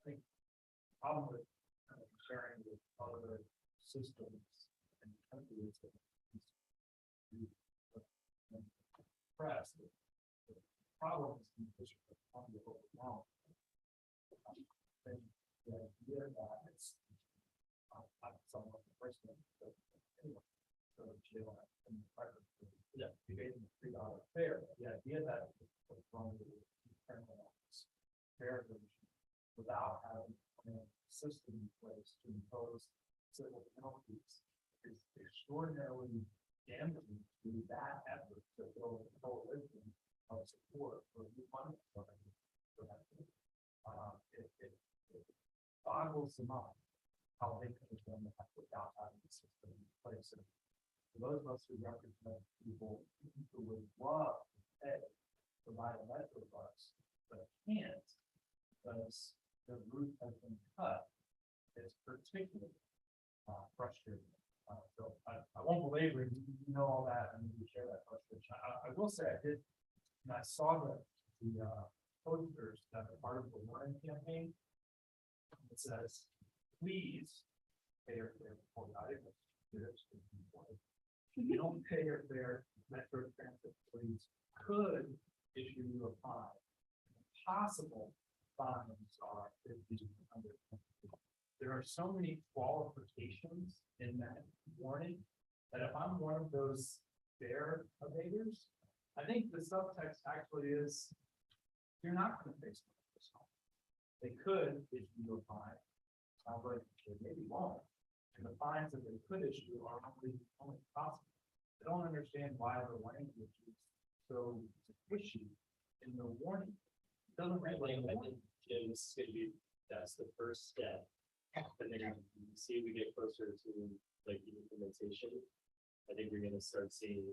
S8: think the problem with kind of sharing with other systems and countries that press. The problem is on the now. The idea that it's not someone personal, but anyway, so jail and private. Yeah, you gave them $3 fare. The idea that what's wrong with criminals fare without having a system in place to impose civil penalties is extraordinarily damaging to that effort to build a coalition of support for new funding. It boggles them up how they could have done that without having the system in place. And for those of us who represent people who would love to pay, provide a metro bus, but can't because the route has been cut, it's particularly frustrating. So I won't belabor it. You know all that, and we share that frustration. I will say I did, and I saw the posters that are part of the warning campaign. It says, please pay your fare before the item. If you don't pay your fare, Metro Transit police could issue you a fine. Possible fines are $1,500. There are so many qualifications in that warning that if I'm one of those fare evaders, I think the subtext actually is you're not going to face this. They could issue you a fine. Sounds like they maybe won't. And the fines that they could issue are only possible. I don't understand why the language is so squishy in the warning. It doesn't really.
S7: I think, this is gonna be, that's the first step. And then you see we get closer to like the implementation. I think we're gonna start seeing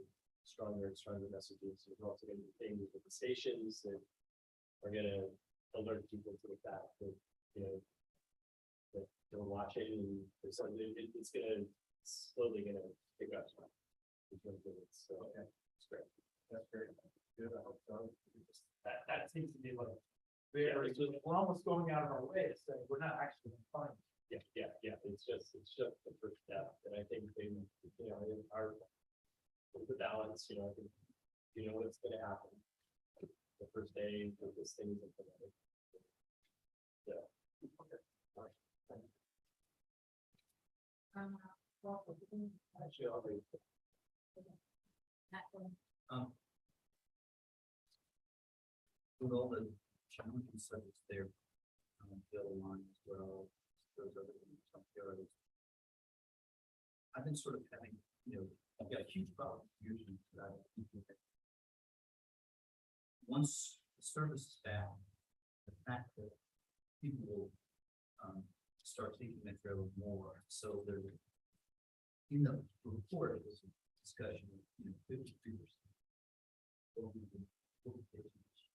S7: stronger and stronger messages. There's also gonna be things with the stations that are gonna alert people to the fact that, that they're watching and there's something, it's slowly gonna pick up. So, okay, that's great.
S8: That's great. Good. I hope so. That seems to be like
S7: Yeah,
S8: very, we're almost going out of our way to say we're not actually fine.
S7: Yeah. It's just the first step. And I think they, our the balance, I think, what's gonna happen. The first day that this thing is implemented. Yeah. Okay. All right. Thank you. Actually, I'll read.
S9: With all the challenges such as there, the other line as well, those other some areas. I've been sort of having, I've got a huge problem usually that once the service is back, the fact that people will start taking Metro more, so they're in the report is a discussion of 53%.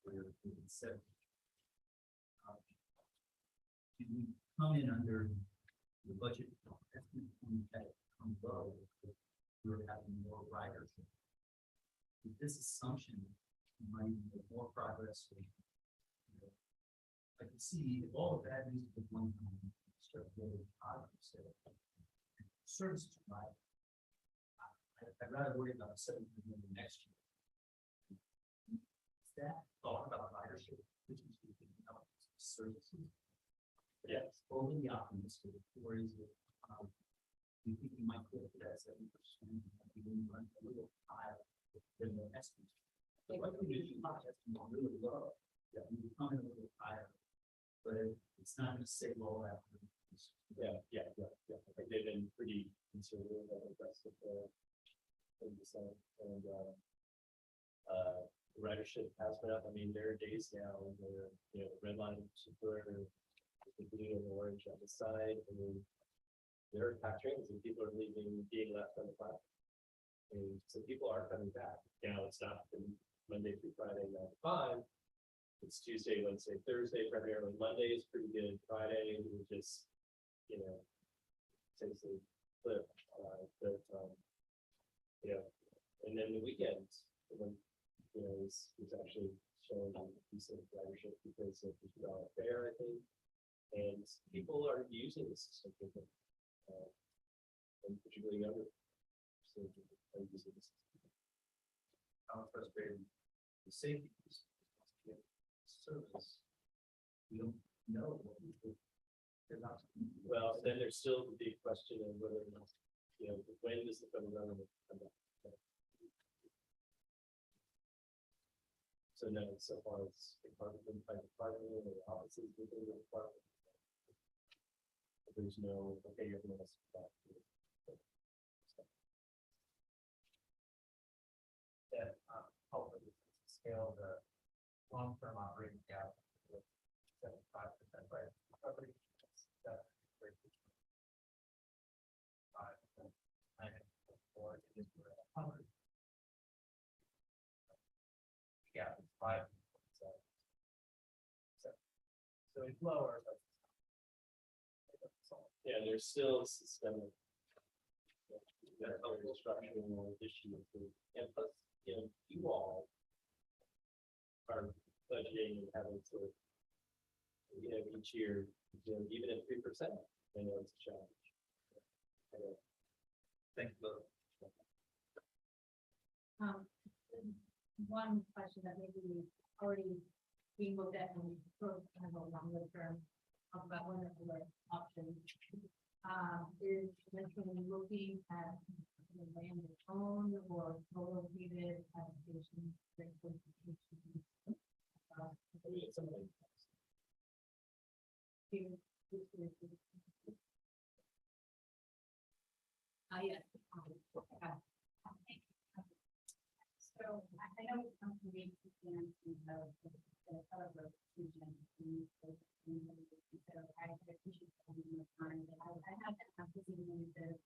S9: Where it's 70. Can we come in under the budget estimate that come low? We're having more riders. With this assumption might make more progress. I can see if all of that needs to be one time, start getting positive sales. Services provided. I'd rather worry about 7 million next year. Is that thought about ridership, which is about services?
S7: Yes.
S9: Overly optimistic, or is it, you think you might put that 7%, even run a little higher than the estimate? So what we do, you might estimate really low, yeah, you come in a little higher, but it's not gonna say low after.
S7: Yeah. I think they've been pretty conservative and aggressive there. And ridership has been up. I mean, there are days now where, the red line super, the blue and orange on the side, and then there are packed trains and people are leaving, being left on the platform. And so people are coming back. Now it's not from Monday through Friday, 9 to 5. It's Tuesday, Wednesday, Thursday, primarily. Monday is pretty good. Friday, we just, takes a flip. And then the weekends, when, is actually showing a decent ridership because of the $2 fare, I think. And people are using the system, and particularly younger. So are using the system.
S9: How frustrating the safety is. Service. We don't know what we do.
S7: Well, then there's still the big question of whether or not, when does the federal government come back? So now, so far as department by department or offices within the department. There's no, okay, you're going to back.
S9: That help scale the long-term operating gap with 75% by recovery. That's great. 5%, 9.4 is 100. Yeah, 5. So it's lower, but
S7: Yeah, there's still systemic. Structural issues, and plus, you all are budgeting and having to, each year, even at 3%, I know it's a challenge.
S9: thank you.
S3: One question that maybe we've already been looked at when we sort of have a longer term, talk about one of the options. Is eventually looking at the land owned or co-located applications.
S7: Something.
S3: Yes. So I know it's come from the I appreciate the time, but I have to have this evening to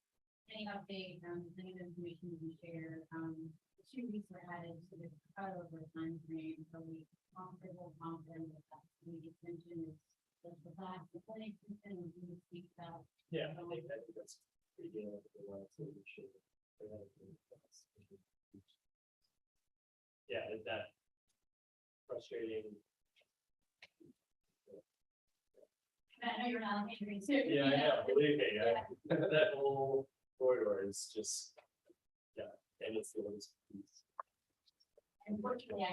S3: any update, any information you can share. The 2 weeks were added to the cutover time frame, so we comfortable, confident that the extension is just the fact, the plan extension, and we speak about.
S7: Yeah, I think that's pretty good. Yeah, is that frustrating?
S3: I know you're not angry too.
S7: Yeah, I know, believe me, that whole corridor is just, and it's the oldest piece.
S3: Unfortunately,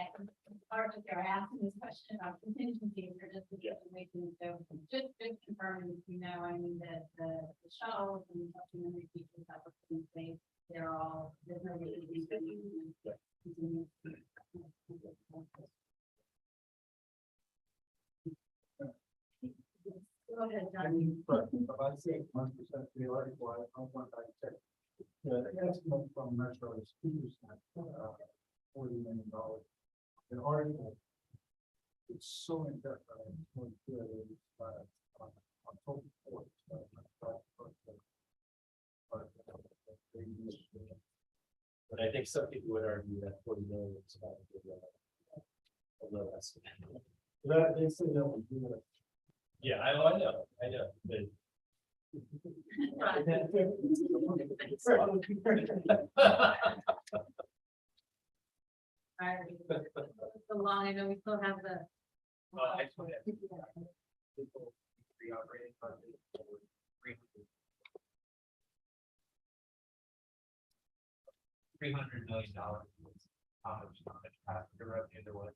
S3: part of their asking this question about contingency for just the situation, so just confirming, I mean, that the shuttles and supplementary features that were put in place, they're all, there's no reason to continue. Go ahead, John.
S4: But if I say 1% theoretical, I don't want to check. The estimate from Metro is 2%, $40 million. The article, it's so in depth, it's going to be on October 4th.
S7: But I think some people would argue that 40 million is about a low estimate.
S4: That they say that we do it.
S7: Yeah, I know, but
S3: Right. so long, I know we still have the.
S5: I just want to. Pre-operating budget. $300 million. How much passenger revenue there was.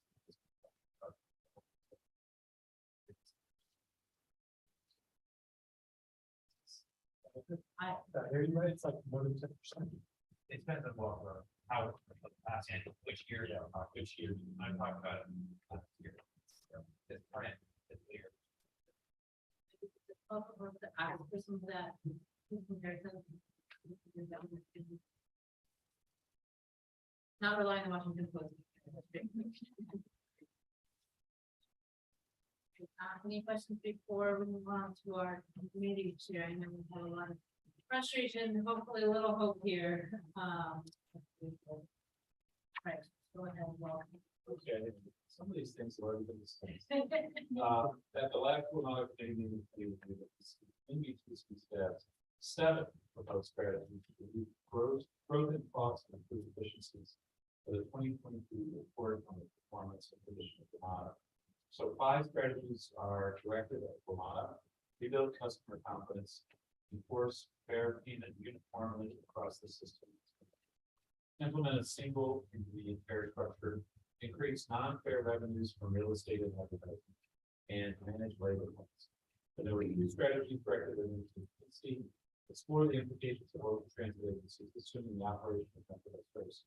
S4: It's like more than 10%.
S5: It depends on what, how, and which year, which year, I'm talking about. Last year. This current, this year.
S3: Also, want to ask for some of that comparison. Not relying on Washington Post. Any questions before we move on to our committee chair? I know we have a lot of frustration, hopefully a little hope here. Right, go ahead, Walt.
S5: Okay, some of these things have already been discussed. At the last one, I think seven proposed strategies to reduce growth in costs and improve efficiencies for the 2022 report on the performance and condition of Vermont. So 5 strategies are directed at Vermont: rebuild customer confidence, enforce fair payment uniformly across the system, implement a single ingredient fare structure, increase non-fair revenues from real estate and advertising, and manage labor costs. So there were 2 strategies directed at the explore the implications of local transit agencies, assuming the operation of Metro Express,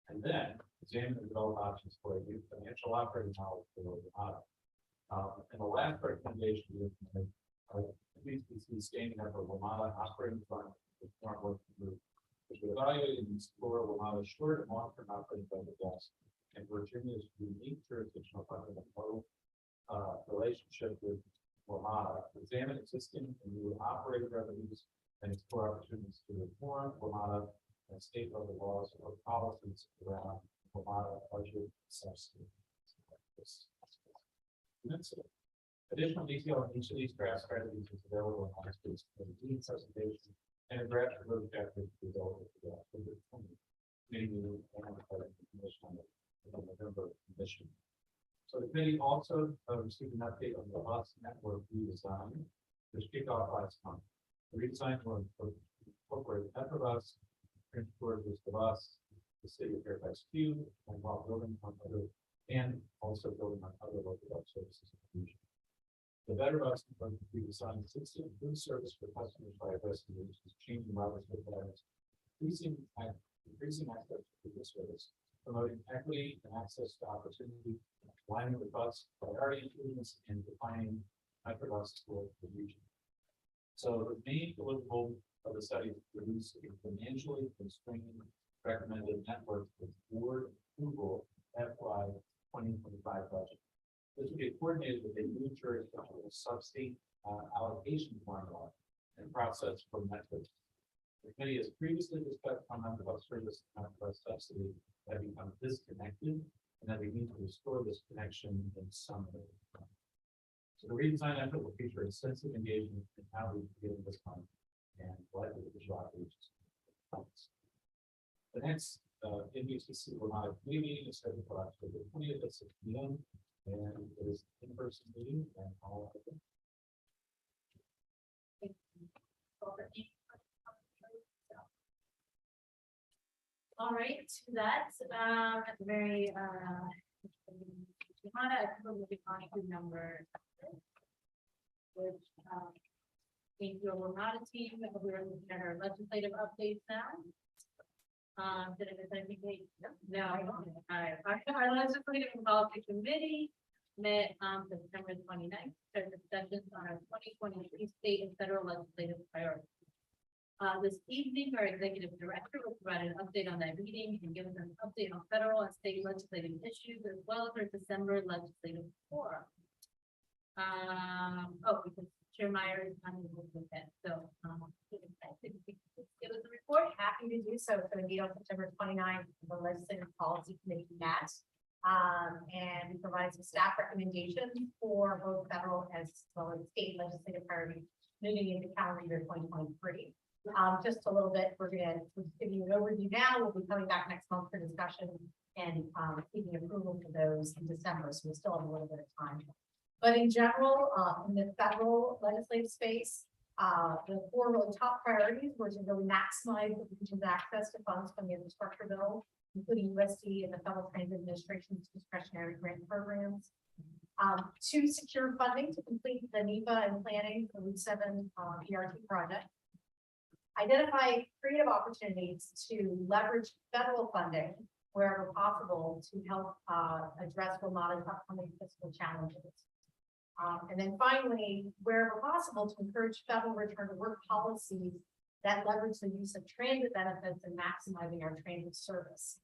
S5: and then examine and develop options for a new financial operating model for Vermont. And the last recommendation is BCC standing up a Vermont operating fund with smart working group, which would evaluate and explore Vermont's short and long-term operating budget gaps and Virginia's unique jurisdictional funding and model relationship with Vermont, examine existing and new operating revenues and explore opportunities to reform Vermont and state level laws or policies around Vermont budget subsidy. Additional detail on each of these draft strategies is available on last week's committee presentation, and a draft road chapter is available for the committee meeting and the commission on the November commission. So the committee also received an update on the bus network redesign, which kicked off last month. The redesign will incorporate Metrobus, Prince George's the bus, the city of Fairfax Q, and while building on other local bus services in the region. The Better Bus is going to be designed to improve service for customers by addressing the changing routes with patterns, increasing access to the service, promoting equity and access to opportunity, aligning with bus priority improvements, and defining Metrobus for the region. So the main deliverable of the study is to produce a financially constrained recommended network with board approval FY 2025 budget. This will be coordinated with a new jurisdictional sub-state allocation formula and process for Metrobus. The committee has previously discussed how Metrobus service and Metrobus subsidy have become disconnected, and that we need to restore this connection in some way. So the redesign effort will feature extensive engagement in how we begin this fund and likely visual outreach. The next NBCC Vermont committee meeting is scheduled for October 20th at 6 p.m. and it is in-person meeting and all of them.
S3: All right, to that, at the very, moving on to number. Which, thank you, we're not a team, but we're looking at our legislative updates now. Did I miss anything? No, I don't. All right, our legislative and policy committee met on September 29th, started discussions on our 2023 state and federal legislative priorities. This evening, our executive director will provide an update on that meeting and give us an update on federal and state legislative issues, as well as our December legislative forum. Because Chair Meyer is unable to attend, so,
S10: Give us a report. Happy to do so. It's going to be on September 29th. The Legislative Policy Committee met. And we provide some staff recommendations for both federal as well as state legislative priorities moving into calendar year 2023. Just a little bit, we're going to give you an overview now. We'll be coming back next month for discussion and seeking approval for those in December, so we still have a little bit of time. But in general, in the federal legislative space, the four really top priorities were to really maximize the region's access to funds from the infrastructure bill, including USD and the Federal Transit Administration's discretionary grant programs. To secure funding to complete the NEPA and planning for Route 7 ERT project. Identify creative opportunities to leverage federal funding wherever possible to help address Vermont's upcoming fiscal challenges. And then finally, wherever possible, to encourage federal return to work policies that leverage the use of transit benefits and maximizing our transit service.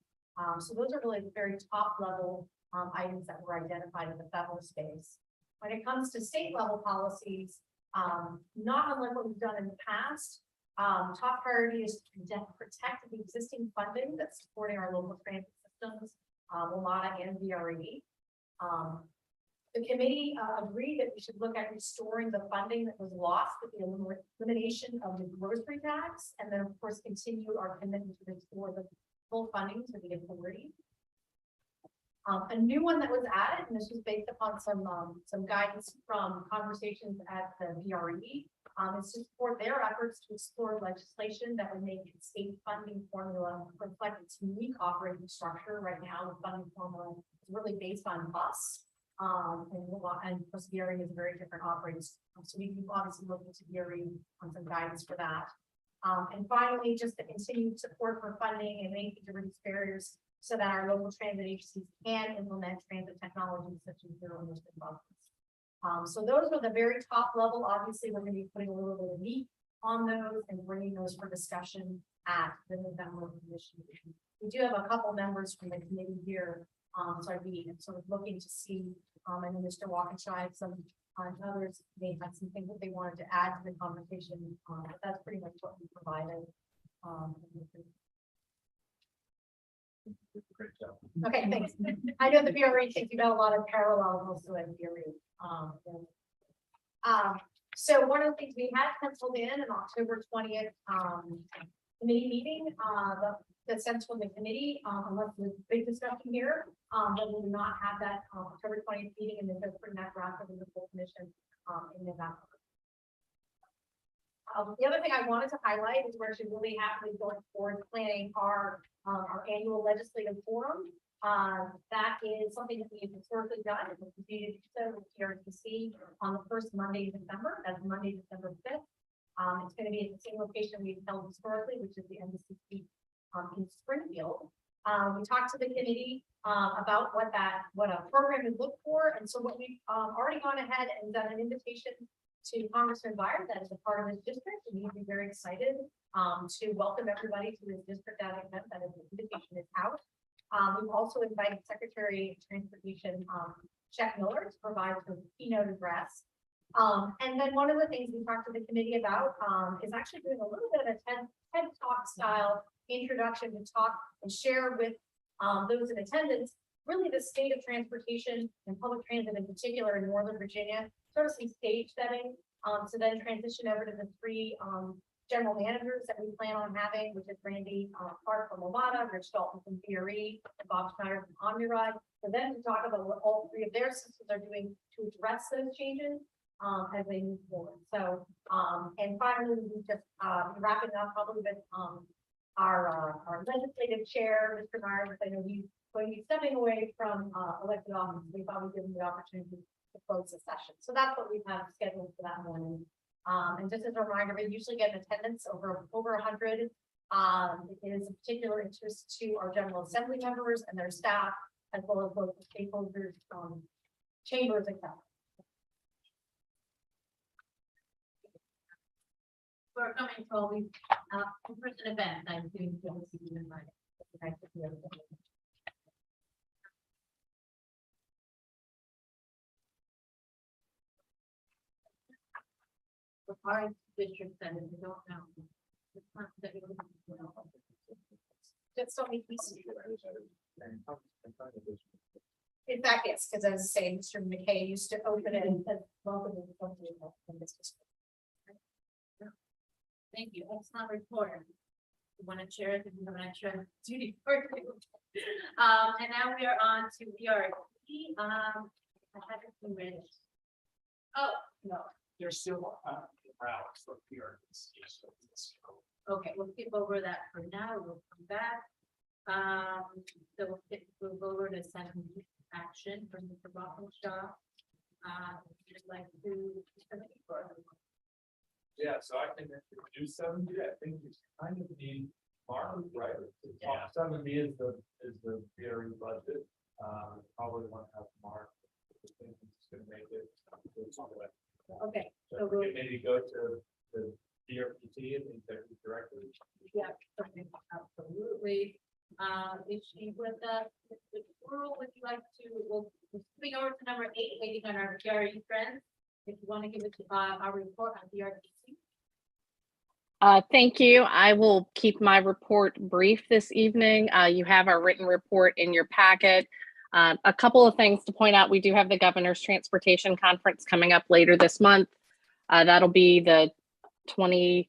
S10: So those are really the very top level items that were identified in the federal space. When it comes to state level policies, not unlike what we've done in the past, top priority is to protect the existing funding that's supporting our local transit systems, WMATA and VRE. The committee agreed that we should look at restoring the funding that was lost with the elimination of the grocery tax, and then of course continue our commitment to restore the full funding to the authority. A new one that was added, and this was based upon some guidance from conversations at the VRE, is to support their efforts to explore legislation that would make its state funding formula reflect its unique operating structure. Right now, the funding formula is really based on bus. And plus VRE is a very different operating system. So we've obviously looked into VRE on some guidance for that. And finally, just the continued support for funding and making to reduce barriers so that our local transit agencies can implement transit technologies such as zero emission buses. So those are the very top level. Obviously, we're going to be putting a little bit of meat on those and bringing those for discussion at the November commission. We do have a couple members from the committee here. So I'd be sort of looking to see, I know Mr. Walkinshaw had some others, they had some things that they wanted to add to the conversation. But that's pretty much what we provided.
S5: Great job.
S10: Okay, thanks. I know the VRE thinks you got a lot of parallels also at VRE. So one of the things we had penciled in October 20th committee meeting, the sense from the committee, unless there's big discussion here, that we will not have that October 20th meeting, and then they're putting that draft in the full commission in November. The other thing I wanted to highlight is we're actually really happily going forward planning our annual legislative forum. That is something that we've historically done, and we'll continue to do so with TRTC on the first Monday in December. That's Monday, December 5th. It's going to be at the same location we've held historically, which is the NBCC in Springfield. We talked to the committee about what a program would look for, and so what we've already gone ahead and done an invitation to Congressman Byer that is a part of his district, and he'd be very excited to welcome everybody to his district at an event that is an invitation is out. We've also invited Secretary of Transportation Chet Miller to provide a keynote address. And then one of the things we talked to the committee about is actually doing a little bit of a TED Talk style introduction to talk and share with those in attendance really the state of transportation and public transit in particular in Northern Virginia, sort of some stage setting to then transition over to the three general managers that we plan on having, which is Randy Clark from WMATA, Rich Dalton from VRE, and Bob Schneider from OmniRide, for them to talk about what all three of their systems are doing to address those changes as they move forward. So, and finally, we just wrapping up probably with our legislative chair, Mr. Myers. I know he's going to be stepping away from elected office. We thought we'd give him the opportunity to close the session. So that's what we have scheduled for that morning. And just as a reminder, we usually get an attendance over 100. It is of particular interest to our General Assembly members and their staff, as well as local stakeholders, chambers, etc.
S3: For coming to all these in-person events, I'm doing the in mind. The our district that if you don't know. it's not that you're looking for help.
S10: Just so many pieces. In fact, yes, because I was saying, Mr. McKay used to open it and welcome the company in this district.
S3: Thank you. That's not reported. you want to chair it, if you have an extra duty for you. And now we are on to PRT. I haven't been read it. Oh, no.
S9: There's still, routes for PRs.
S3: Okay, we'll skip over that for now. We'll come back. So we'll go over to second action from Mr. Rockenshaw. Just like to.
S5: Yeah, so I can do 70, I think you kind of need Mark, right?
S3: Yeah.
S5: 70 is the very budget, probably want to have Mark. I think he's gonna make it.
S3: Okay,
S5: So
S3: so
S5: we
S3: we'll,
S5: can maybe go to the DRPT and executive director.
S3: yeah, okay, absolutely. If she with the rural, would you like to, we'll swing over to number 8, waiting on our PRE friends. If you want to give it to our report on DRPT.
S11: Thank you. I will keep my report brief this evening. You have our written report in your packet. A couple of things to point out. We do have the Governor's Transportation Conference coming up later this month. That'll be the 26th,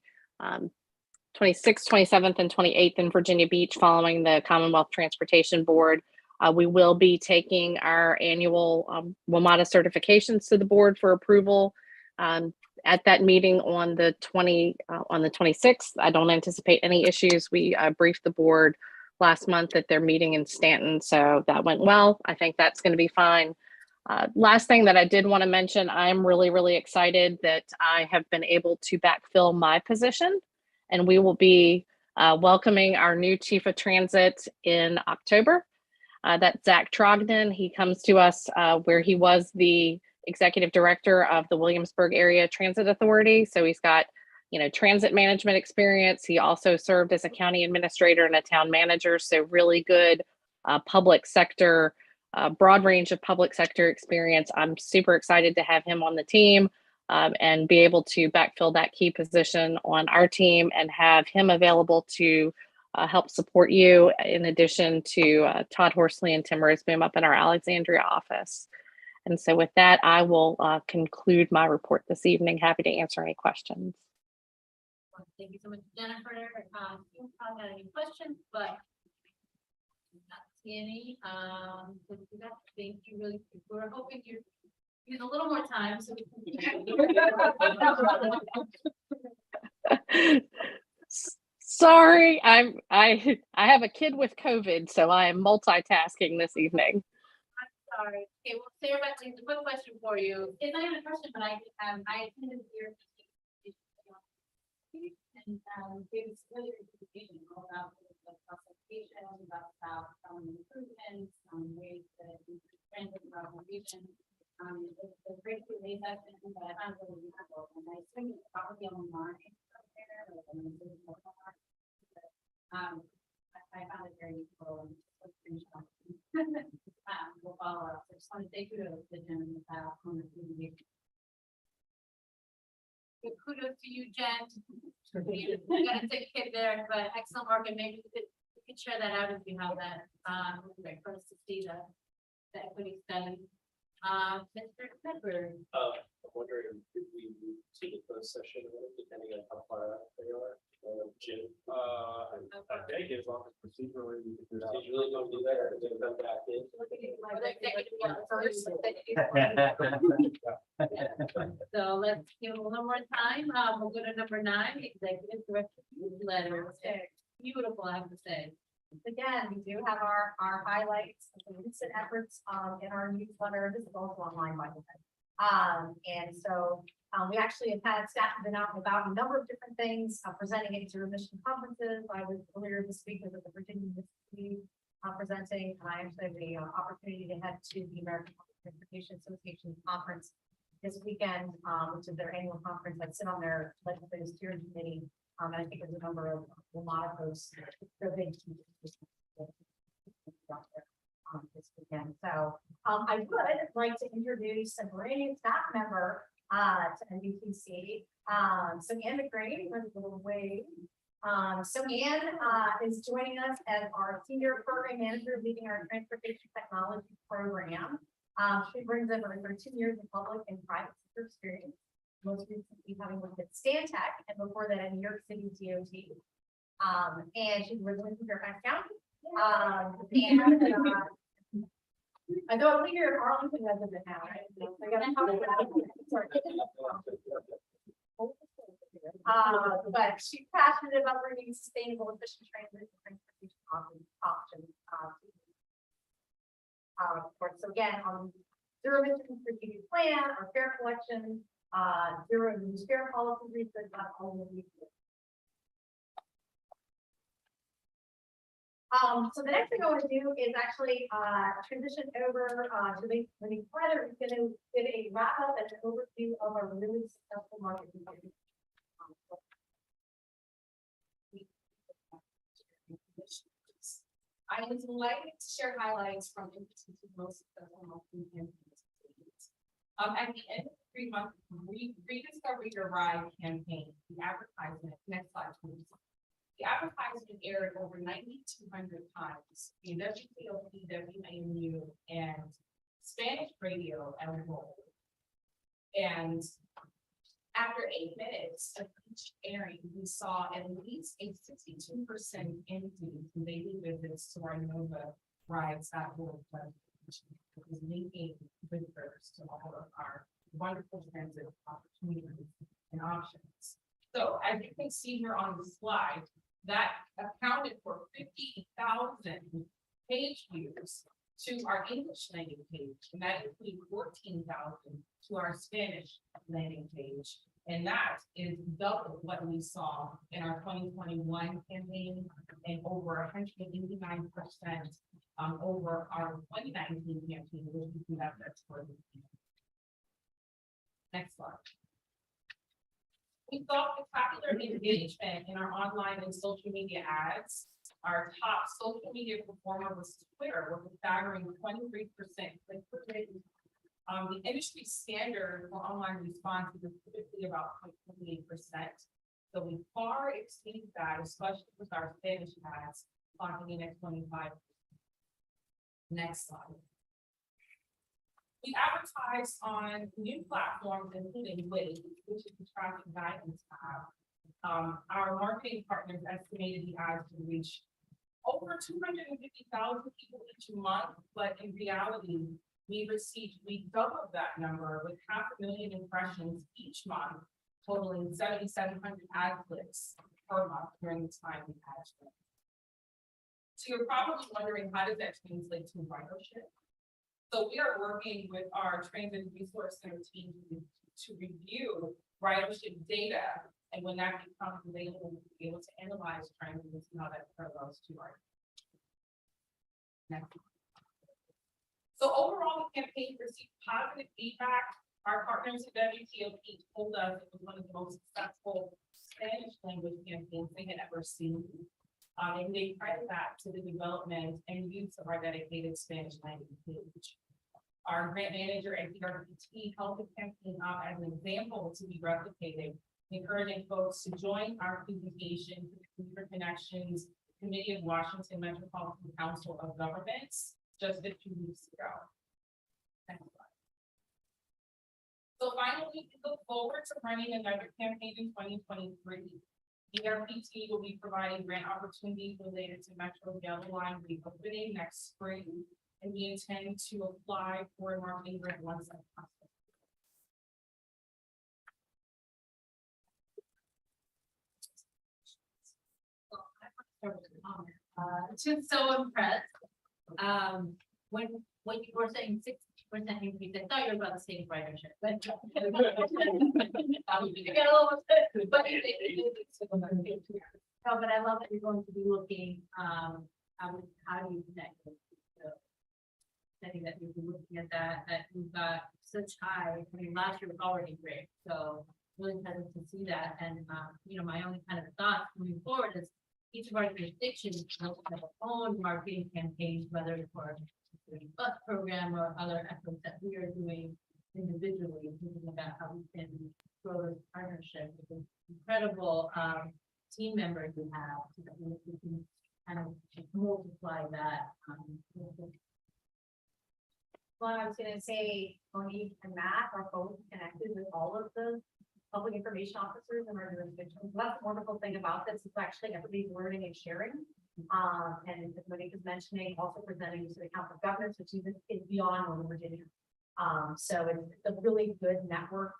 S11: 27th, and 28th in Virginia Beach following the Commonwealth Transportation Board. We will be taking our annual WMATA certifications to the board for approval at that meeting on the 26th. I don't anticipate any issues. We briefed the board last month at their meeting in Stanton, so that went well. I think that's going to be fine. Last thing that I did want to mention, I'm really excited that I have been able to backfill my position, and we will be welcoming our new Chief of Transit in October. That's Zach Trogdon. He comes to us where he was the executive director of the Williamsburg Area Transit Authority. So he's got, transit management experience. He also served as a county administrator and a town manager. So really good public sector, broad range of public sector experience. I'm super excited to have him on the team and be able to backfill that key position on our team and have him available to help support you, in addition to Todd Horsley and Tim Roseboom up in our Alexandria office. And so with that, I will conclude my report this evening. Happy to answer any questions.
S3: Thank you so much, Jennifer. You probably got any questions, but not see any. Thank you. Really, we're hoping you use a little more time so we can.
S11: Sorry, I have a kid with COVID, so I am multitasking this evening.
S3: Sorry. Okay, well, Sarah, a quick question for you. It's not even a question, but I attended your and gave us really good information about the classification, about some improvements, ways that transit organization. The great they have been that I found really useful, and I think it's probably online out there. I found it very useful and we'll follow up. I just want to thank you to the gentleman about kudos to you, Jen. You got a sick kid there, but excellent work, and maybe we could share that out if you have that. Right, for us to see the equity study. Mr. Pepper.
S7: I'm wondering if we move to the closed session, depending on how far out they are. Jim. I think as long as procedurally we can do that. Procedurally don't do that, or then come back in.
S3: So let's give it one more time. We'll go to number 9, executive director letter. Beautiful, I have to say.
S10: Again, we do have our highlights of the recent efforts in our newsletter. This is also online, by the way. And so we actually have had staff have been out and about a number of different things, presenting at zero emission conferences. I was earlier this week with the Virginia Institute presenting, and I actually had the opportunity to head to the American Public Transportation Association conference this weekend, which is their annual conference. I sit on their legislative steering committee. And I think there's a number of Vermont folks. They're big this weekend. So I would like to introduce a brand new staff member to NBTC. So Anne McGrane, with a little wave. So Anne is joining us as our senior program manager leading our transportation technology program. She brings over 13 years of public and private sector experience, most recently having worked at Stantec and before that at New York City DOT. And she's originally from Fairfax County. I know I'm here in Arlington resident now, right? I gotta talk about it. Sorry. But she's passionate about bringing sustainable, efficient transit and transportation options. Of course, so again, on zero emission strategic plan, our fare collection, zero use fare policy research, that's all of these. So the next thing I want to do is actually transition over to the planner is going to give a wrap up and an overview of our really successful market.
S12: I am delighted to share highlights from InterCity's most successful marketing campaigns. At the end of the 3-month Rediscover Your Ride campaign, the advertisement, next slide, please. The advertisement aired over 9,200 times in WTOP, WAMU, and Spanish radio as well. And after 8 minutes of each airing, we saw at least a 62% increase in daily visits to our Nova rides that were linking visitors to all of our wonderful transit opportunities and options. So as you can see here on the slide, that accounted for 50,000 page views to our English landing page, and that included 14,000 to our Spanish landing page. And that is double what we saw in our 2021 campaign and over 189% over our 2019 campaign, which we can have that's for the next slide. We saw spectacular engagement in our online and social media ads. Our top social media performer was Twitter with a staggering 23% click-through rate. The industry standard for online response is typically about 28%. So we far exceeded that, especially with our Spanish ads, clocking in at 25%. Next slide. We advertise on new platforms, including Wave, which is the traffic guidance tab. Our marketing partners estimated the ads to reach over 250,000 people each month, but in reality, we doubled that number with 500,000 impressions each month, totaling 7,700 ad clicks per month during the time we had. So you're probably wondering, how does that translate to ridership? So we are working with our Transit Resource Center team to review ridership data, and when that becomes available, we'll be able to analyze trends and see how that parallels to our. Next. So overall, the campaign received positive feedback. Our partners at WTOP told us it was one of the most successful Spanish language campaigns they had ever seen. And they credit that to the development and use of our dedicated Spanish language page. Our grant manager at DRPT held the campaign up as an example to be replicated, encouraging folks to join our communication to the Commuter Connections Committee of Washington Metropolitan Council of Governments just a few weeks ago. Next slide. So finally, we look forward to running another campaign in 2023. DRPT will be providing grant opportunities related to Metro Yellow Line reopening next spring, and we intend to apply for a marketing grant once that process.
S3: Just so impressed. When you were saying 60% increase, I thought you were about to say ridership, but. No, but I love that you're going to be looking, how do you connect with the setting that you've been looking at that you've got such high, I mean, last year was already great, so really excited to see that. And, you know, my only kind of thought moving forward is each of our jurisdictions have their own marketing campaigns, whether it's for the bus program or other efforts that we are doing individually, thinking about how we can grow this partnership with the incredible team members we have, so that we can kind of multiply that.
S10: Well, I was gonna say, Monique and Matt are both connected with all of the public information officers in our jurisdiction. So that's the wonderful thing about this, is actually everybody's learning and sharing. And as Monique was mentioning, also presenting to the Council of Governors, which is beyond Northern Virginia. So it's a really good network.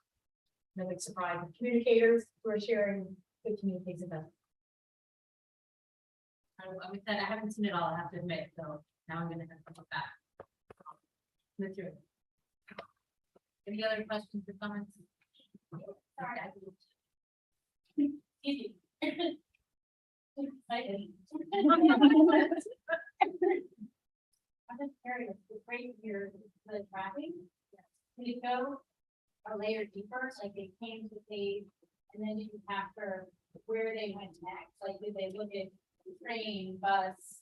S10: No big surprise, of communicators who are sharing good communication events.
S3: With that, I haven't seen it all, I have to admit, so now I'm gonna have to look back. Let's do it. Any other questions or comments? Sorry, Easy. Excited.
S10: I'm just curious, it's great here, the tracking. Can you go a layer deeper, like they came to page, and then you can capture where they went next, like did they look at train, bus?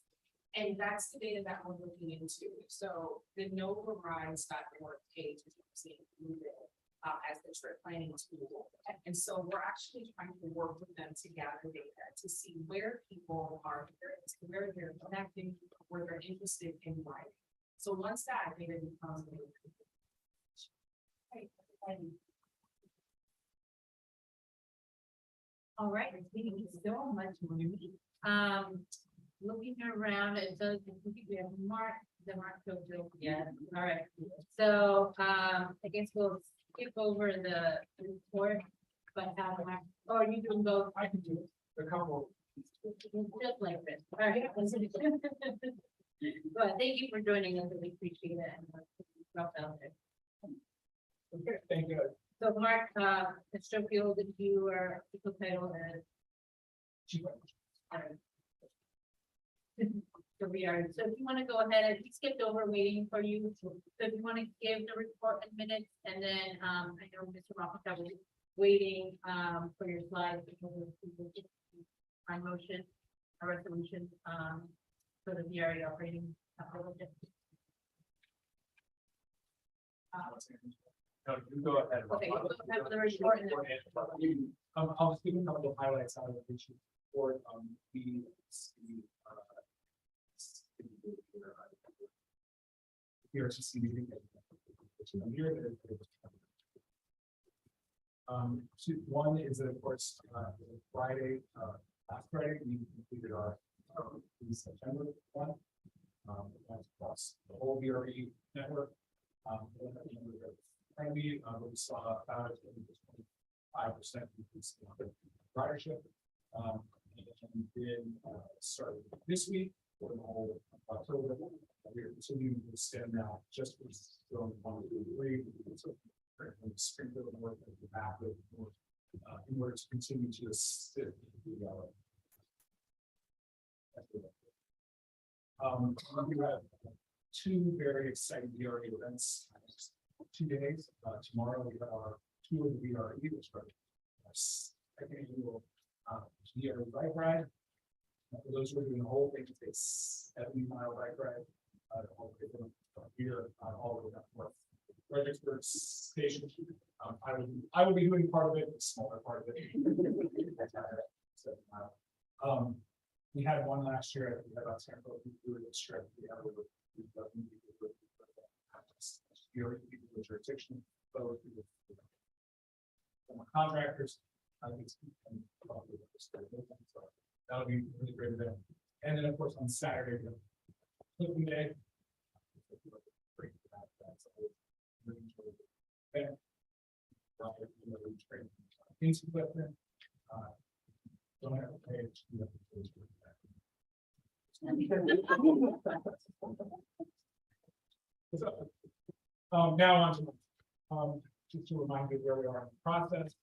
S12: And that's the data that we're looking into. So the NovaRise.org page is using Google as the trip planning tool. And so we're actually trying to work with them to gather data to see where people are, where they're connecting, where they're interested in writing. So once that data becomes available.
S3: All right, thank you so much, Monique. Looking around, it does, I think we have Mark, yeah, all right. So, I guess we'll skip over the report, but have, or you can go.
S5: I can do a couple.
S3: Just like this, all right. But thank you for joining us, we appreciate it. And drop down there.
S5: Okay, thank you.
S3: So Mark, Mr. Field, if you are, the title is. So we are, so if you want to go ahead, we skipped over waiting for you, so if you want to give the report in minutes, and then, I know Mr. Rockefeller was waiting, for your slides. My motion, a resolution, for the VRE operating.
S5: No, you go ahead.
S3: Okay, we'll have the report and then-
S5: I'll just give a couple of highlights out of the report. Here to see meeting. One is that, of course, Friday, last Friday, we completed our September one. That's across the whole VRE network. We saw about 5% increase in ridership. And then started this week for the whole October. We are continuing to extend now just for zone 1, 2, 3. So sprinkle the work at the back of in order to continue to assist the we have two very exciting VRE events. 2 days. Tomorrow we have our tour of the VRE, which is our second annual VRE bike ride. For those who are doing the whole thing, it takes 70-mile bike ride. All the way from here, all the way up north. Fredericksburg Station. I will be doing part of it, a smaller part of it. We had one last year. We had about 10 people who did this trip. We have over the jurisdiction, both former contractors. That'll be really great event. And then, of course, on Saturday, Cooking Day. Into equipment. Don't have to pay. Now on to just to remind you where we are in the process.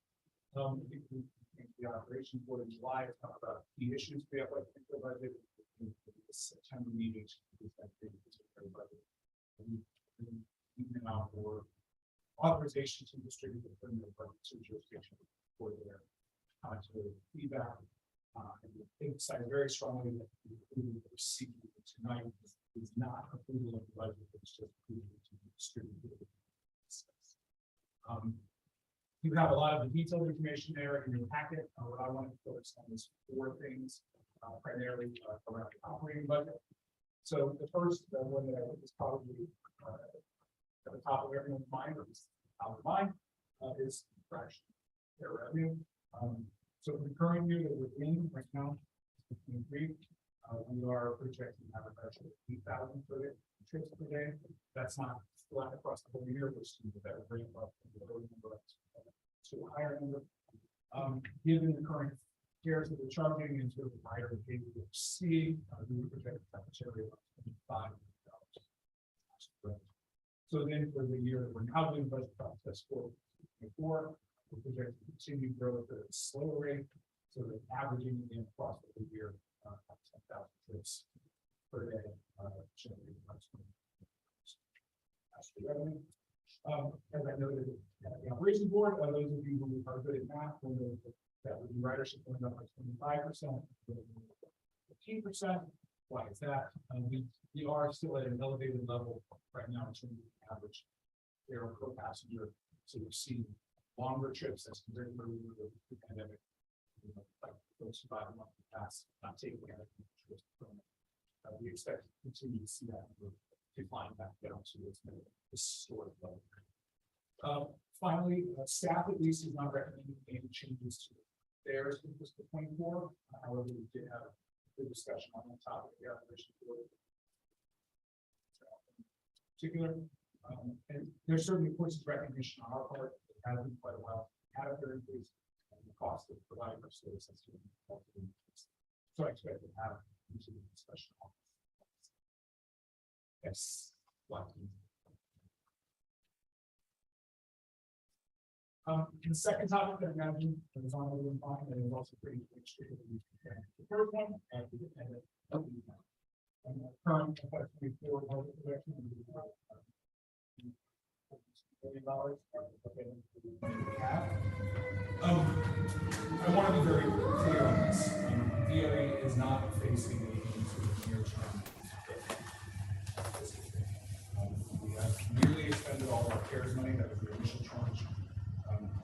S5: The operations board in July to talk about key issues we have like the budget. The September meeting. Even out for authorization to distribute the budget to jurisdiction for their feedback. And emphasize very strongly that the receipt tonight is not approval of the budget, it's just approval to distribute. You have a lot of the detailed information there in your packet. What I want to focus on is 4 things, primarily around the operating budget. So the first one that I think is probably at the top of everyone's mind, or top of mind, is trash.
S4: their revenue. So the current year that we're in right now, 2023, we are projecting to have a budget of 8,000 per day, trips per day. That's not flat across the whole year, which is that ramp up the lower number to a higher number. Given the current fares that we're charging and sort of the higher pay that we're seeing, we would project a area of $25 million. So then for the year that we're now doing budget process for 2024, we're projecting continued growth at a slower rate, so that averaging in across the whole year, 10,000 trips per day, generating about 20 revenue. As I noted, the operations board, those of you who are good at math, will know that would be ridership going up by 25%, 15%. Why is that? We are still at an elevated level right now in terms of the average fare per passenger. So we've seen longer trips as compared to the pandemic. Like those who buy a month pass, not taking out trips. We expect to continue to see that decline back down to its historic level. Finally, staff at least is not recommending any changes to fares in fiscal 24. However, we did have a good discussion on that topic. The operation board. Particular, and there's certainly courses recognition on our part. It has been quite a while. Had a very increase in the cost of providing our services to them. So I expect to have continued discussion on this. Yes. The second topic that I imagine is on the fine and is also pretty straightforward. The third one, and the current 24 budget projection $1 billion. I want to be very clear on this. DOE is not facing any sort of near-term. We have nearly expended all of our CARES money. That was the initial tranche.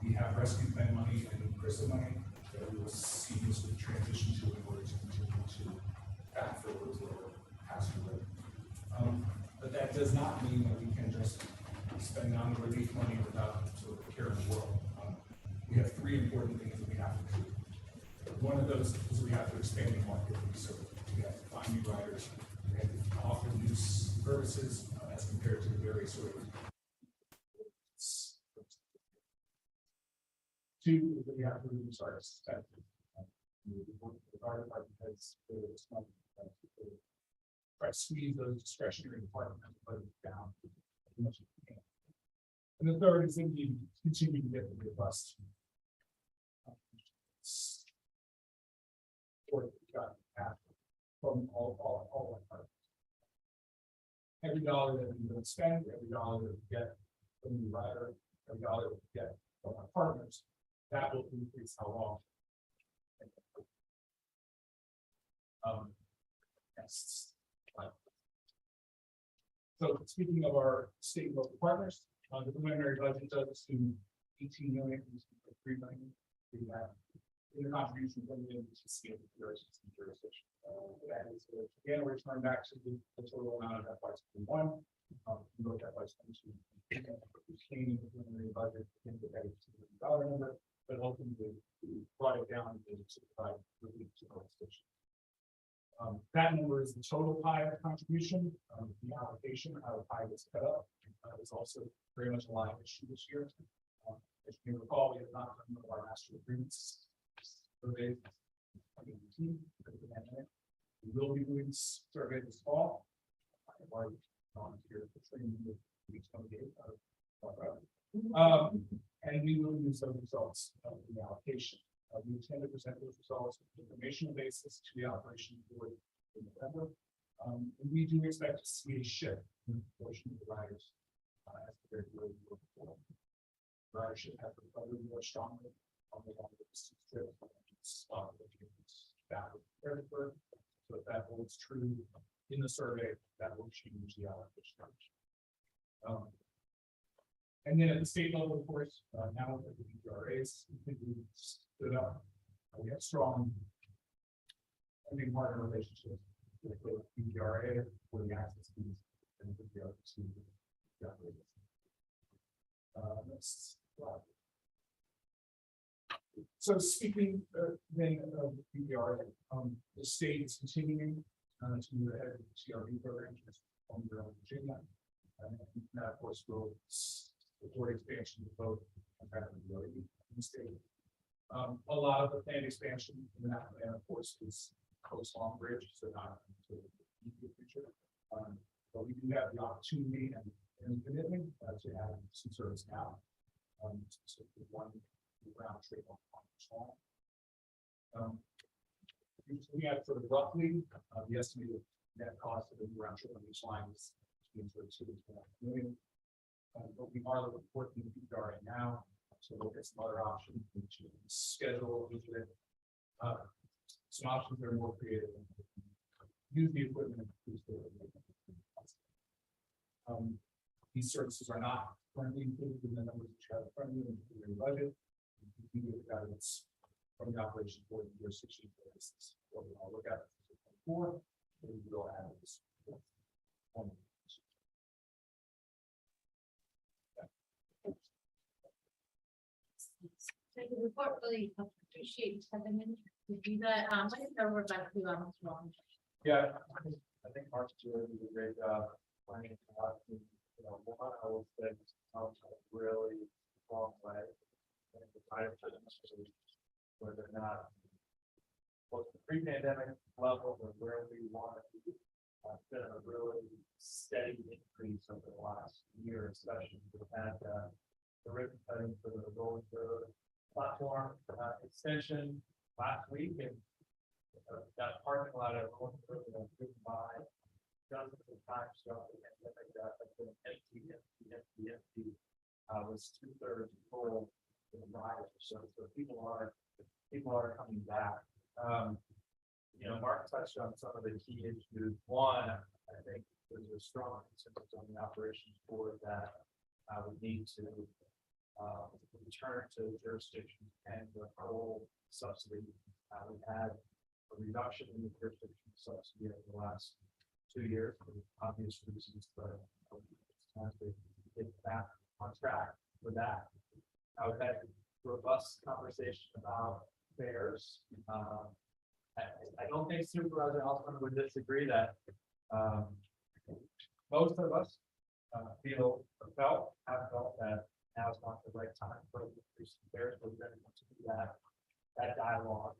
S4: We have rescue plan money and CRISA money that we will see this transition to in order to continue to backfill those lower passenger revenue. But that does not mean that we can just spend non-relief money without sort of care in the world. We have three important things that we have to do. One of those is we have to expand the market that we serve. We have to find new riders. We have to offer new services as compared to the very sort of two that we have to reduce our expenses. The fire department has try to squeeze those discretionary departmental budgets down as much as we can. And the third is that we continue to get the robust support that we got from all our partners. Every dollar that we don't spend, every dollar that we get from the rider, every dollar that we get from our partners, that will increase how long. Yes. So speaking of our state and local partners, the preliminary budget does assume 18 million, 3 million. We have in the contribution from the state jurisdiction. That is again, we're turning back to the total amount of FY21. We look at FY22. Came the preliminary budget in the $2 number, but ultimately we brought it down to provide relief to the station. That number is the total pie of contribution. The allocation, how the pie gets cut up, is also very much a live issue this year. As you may recall, we have not done one of our master agreements surveys. We will be doing survey this fall. I've already volunteered for training with weeks 28 and we will use those results of the allocation. We intend to present those results on an informational basis to the operation board in November. And we do expect to see a shift in the proportion of the riders as compared to where we were before. Ridership has recovered more strongly on the longer distance trips. So if that holds true in the survey, that will change the allocation. And then at the state level, of course, now that the PGRAs stood up, we have strong funding partner relationships with the PGRA for the access fees and the other two. Next slide. So speaking then of PPR, the state is continuing to move ahead with the CRB program on Virginia. And that of course will support expansion of both in the state. A lot of the planned expansion in that plan, of course, is Coast Long Bridge, so not into the immediate future. But we do have the opportunity and commitment to have some service now. Specifically one round trip on Long. We have sort of roughly the estimated net cost of the round trip on each line is between sort of 2 to 4 million. But we are working with PPR right now, so look at some other options, which is schedule, some options that are more creative. Use the equipment. These services are not currently included in the numbers that you have in front of you in your budget. You can get guidance from the operation for the year 16 basis. What we'll look at 4, and we will add this.
S3: Thank you, report really appreciate you stepping in to do that. I think we're about to wrong.
S5: Yeah, I think Mark's doing a great job planning out, you know, one I will say really long way. And the time where they're not both the pre-pandemic level or where we want to be. Been a really steady increase over the last year, especially we've had the ribbon cutting for the Rolling Road platform extension last week, and that parking lot at Rolling Road has driven by dozens of times throughout the pandemic that has been empty. Was 2/3 full in the riders, so people are coming back. You know, Mark touched on some of the key issues. One, I think there's a strong consensus on the operations board that we need to return to jurisdictions and the whole subsidy. We had a reduction in the jurisdiction subsidy over the last 2 years for obvious reasons, but it's time to get back on track for that. We've had a robust conversation about fares. I don't think Supervisor Alston would disagree that most of us have felt that now is not the right time for increasing fares. We're going to continue that dialogue.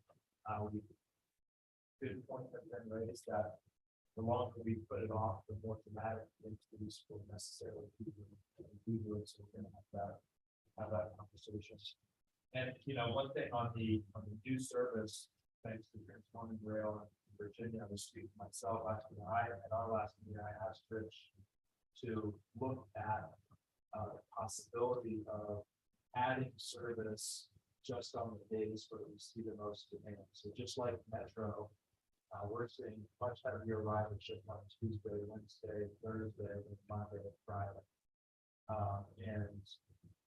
S5: Good point has been raised that the longer we put it off, the more dramatic increase will necessarily be. So we're going to have that conversation. And you know, one thing on the new service, thanks to Trans Mountain Rail in Virginia, I was speaking myself last year. At our last meeting, I asked Rich to look at the possibility of adding service just on the days where we see the most demand. So just like Metro, we're seeing much heavier ridership on Tuesday, Wednesday, Thursday, and Monday, and Friday. And it's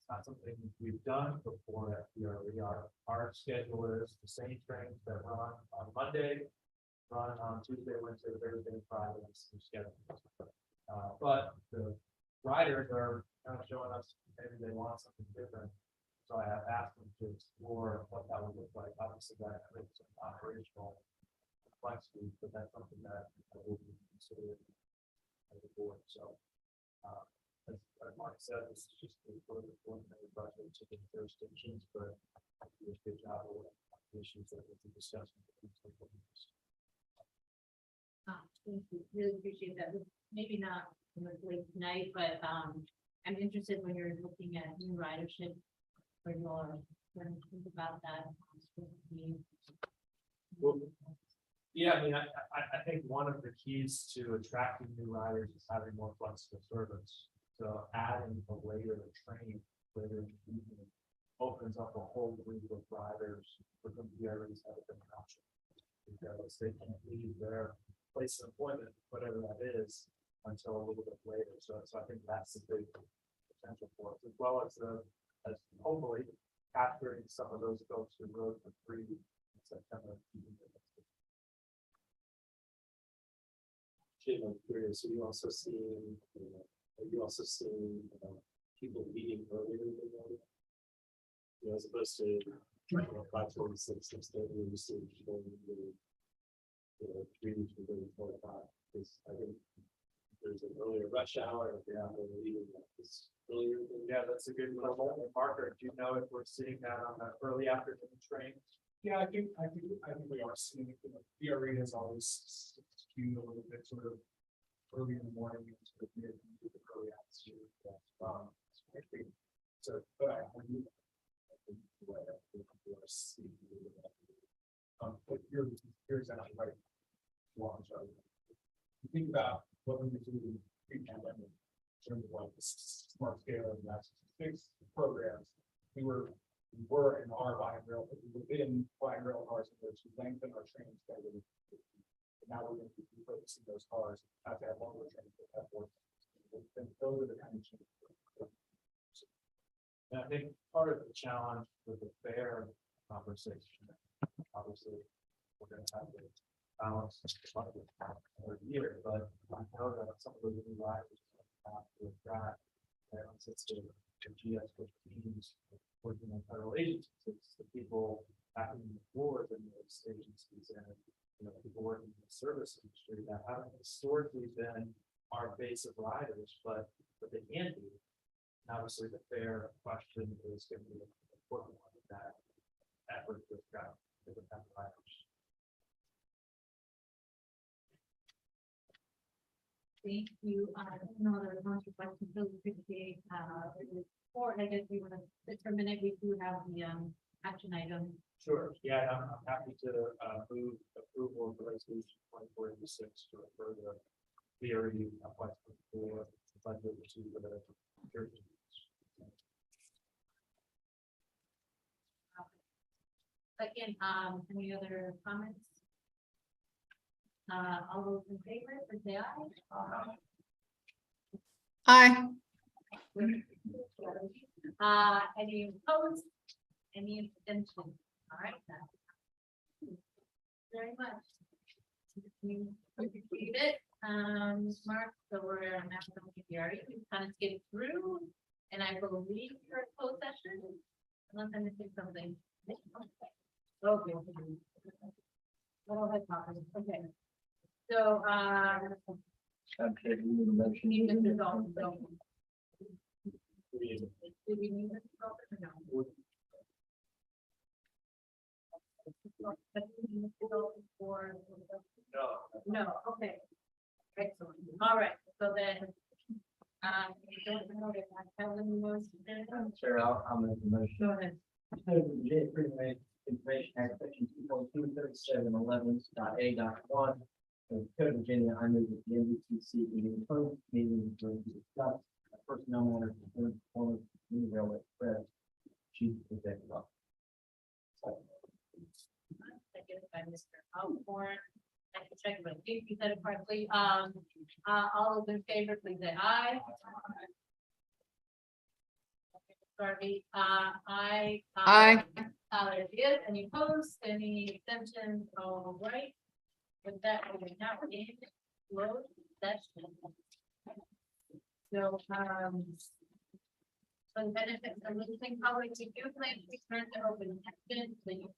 S5: not something we've done before at PRE. Our schedule is the same trains that run on Monday, run on Tuesday, Wednesday, Thursday, and Friday. But the riders are kind of showing us maybe they want something different. So I have asked them to explore what that would look like. Obviously, that creates some operational complexity, but that's something that will be considered as a board. So, as Mark said, this is just a preliminary budget to the jurisdictions, but I do a good job of what issues that we'll be discussing.
S3: Thank you. Really appreciate that. Maybe not late tonight, but I'm interested when you're looking at new ridership for your, when you think about that.
S5: Well, yeah, I mean, I think one of the keys to attracting new riders is having more flexible service. So adding a later train later in the evening opens up a whole group of riders for whom we already have a different option. Because they can leave their place of employment, whatever that is, until a little bit later. So I think that's a big potential for us, as well as hopefully capturing some of those folks who rode for free in September.
S7: Jim, I'm curious, are you also seeing people leaving earlier than normal? You know, as opposed to
S4: 5:46, 6:30, we see, you know, 3:45, because I think there's an earlier rush hour, if they have to leave this earlier.
S8: Yeah, that's a good marker. Do you know if we're seeing that on the early afternoon train?
S5: Yeah, I think we are seeing, you know, the arena is always skewed a little bit sort of early in the morning into the mid, into the early afternoon. I think, so, but I think we are seeing. But you're exactly right. Long term. You think about what we were doing pre-pandemic in terms of like the smart scale and that's fixed programs. We were and are buying rail, within buying rail cars in which we lengthen our training schedule. And now we're going to be focusing those cars, have to have longer trains that have more. And those are the kind of changes.
S8: And I think part of the challenge with the fare conversation, obviously, we're gonna have to balance the budget for a year, but I know that some of the new riders have to attract, since the GS teams working on federal agencies, it's the people acting in the board in those agencies and, you know, people working in the service industry that haven't historically been our base of riders, but they can be. And obviously, the fair question is going to be an important one that effort with that riders.
S10: Thank you. I don't know, there was one question, really appreciate, or I guess we want to, sit for a minute, we do have the, action item.
S8: Sure, yeah, I'm happy to move approval of the resolution 2486 to refer the theory of what's for budget to the church.
S10: Second, any other comments? All those in favor, please say aye.
S2: Aye.
S10: Any opposed? Any abstentions? All right. Very much. You completed it, Mark, so we're on national security, we kind of skip through, and I believe your closed session, unless I'm missing something. Okay. Okay. So,
S8: Okay, we need a motion.
S10: you need Mr. Dalton, so. Do we need Mr. Dalton or no? Mr. Dalton for- No, okay. Excellent. All right, so then. We don't know if I have any motion.
S8: Sure, I'll make the motion.
S10: Go ahead.
S8: Information Act, section 2.23711.a.1 of the Code of Virginia, I move that the NBTC meeting closed meeting to discuss personnel matters and performance in the railway express chief executive officer.
S10: Seconded by Mr. Alcorn. I can check, but I think you said it correctly. All those in favor, please say aye. Sorry, aye.
S2: Aye.
S10: There it is. Any opposed, any extensions? All right. With that, we now in closed session. So, for the benefit of listening public, we do plan to return to open session, so you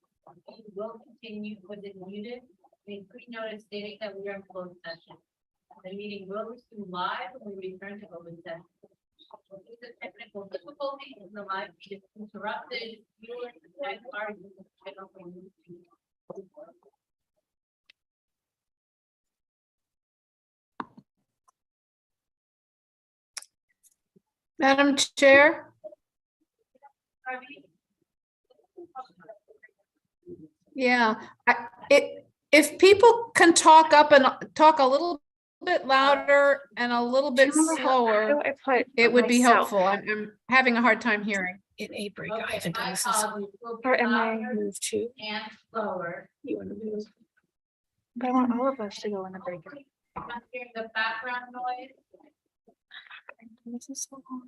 S10: will continue with it muted. We pre-notice stating that we are in closed session. The meeting will resume live when we return to open session. Due to technical difficulties, the live is interrupted. Viewers are
S2: Madam Chair, yeah, if people can talk up and talk a little bit louder and a little bit slower, it would be helpful. I'm having a hard time hearing.
S1: In a break,
S10: Okay,
S1: I haven't done
S10: I
S1: this.
S10: apologize. We'll be
S1: Or am I
S10: louder
S1: moved too?
S10: and slower.
S1: You want to move? But I want all of us to go in the break.
S10: I'm hearing the background noise.
S1: This is so long.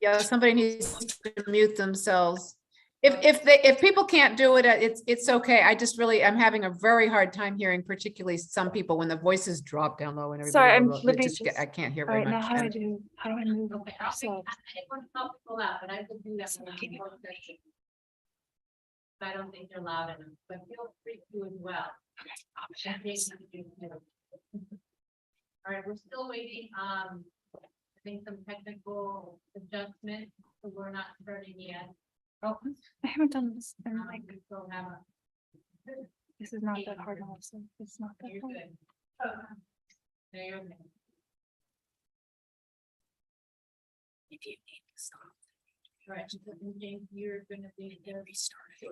S2: Yeah, somebody needs to mute themselves. If people can't do it, it's okay. I'm having a very hard time hearing, particularly some people when the voices drop down low and everything.
S1: Sorry, I'm literally
S2: I can't hear
S1: All
S2: very
S1: right, now
S2: much.
S1: how do I
S2: And-
S1: do? How do I move?
S10: Okay, I'll
S1: So-
S10: anyone help pull out, but I will do that.
S1: So
S10: when
S1: can
S10: we
S1: you-
S10: close session.
S3: I don't think they're loud enough, but feel free to as well. And Jason, you can do it. All right, we're still waiting, I think some technical adjustments, so we're not starting yet.
S1: Oh, I haven't done this. In like,
S3: We still have a.
S1: this is not that hard. Honestly, it's not that
S3: You're
S1: hard.
S3: good. No, you're okay.
S1: If you need to stop.
S3: All right, so James, you're gonna be there.
S1: Restart it.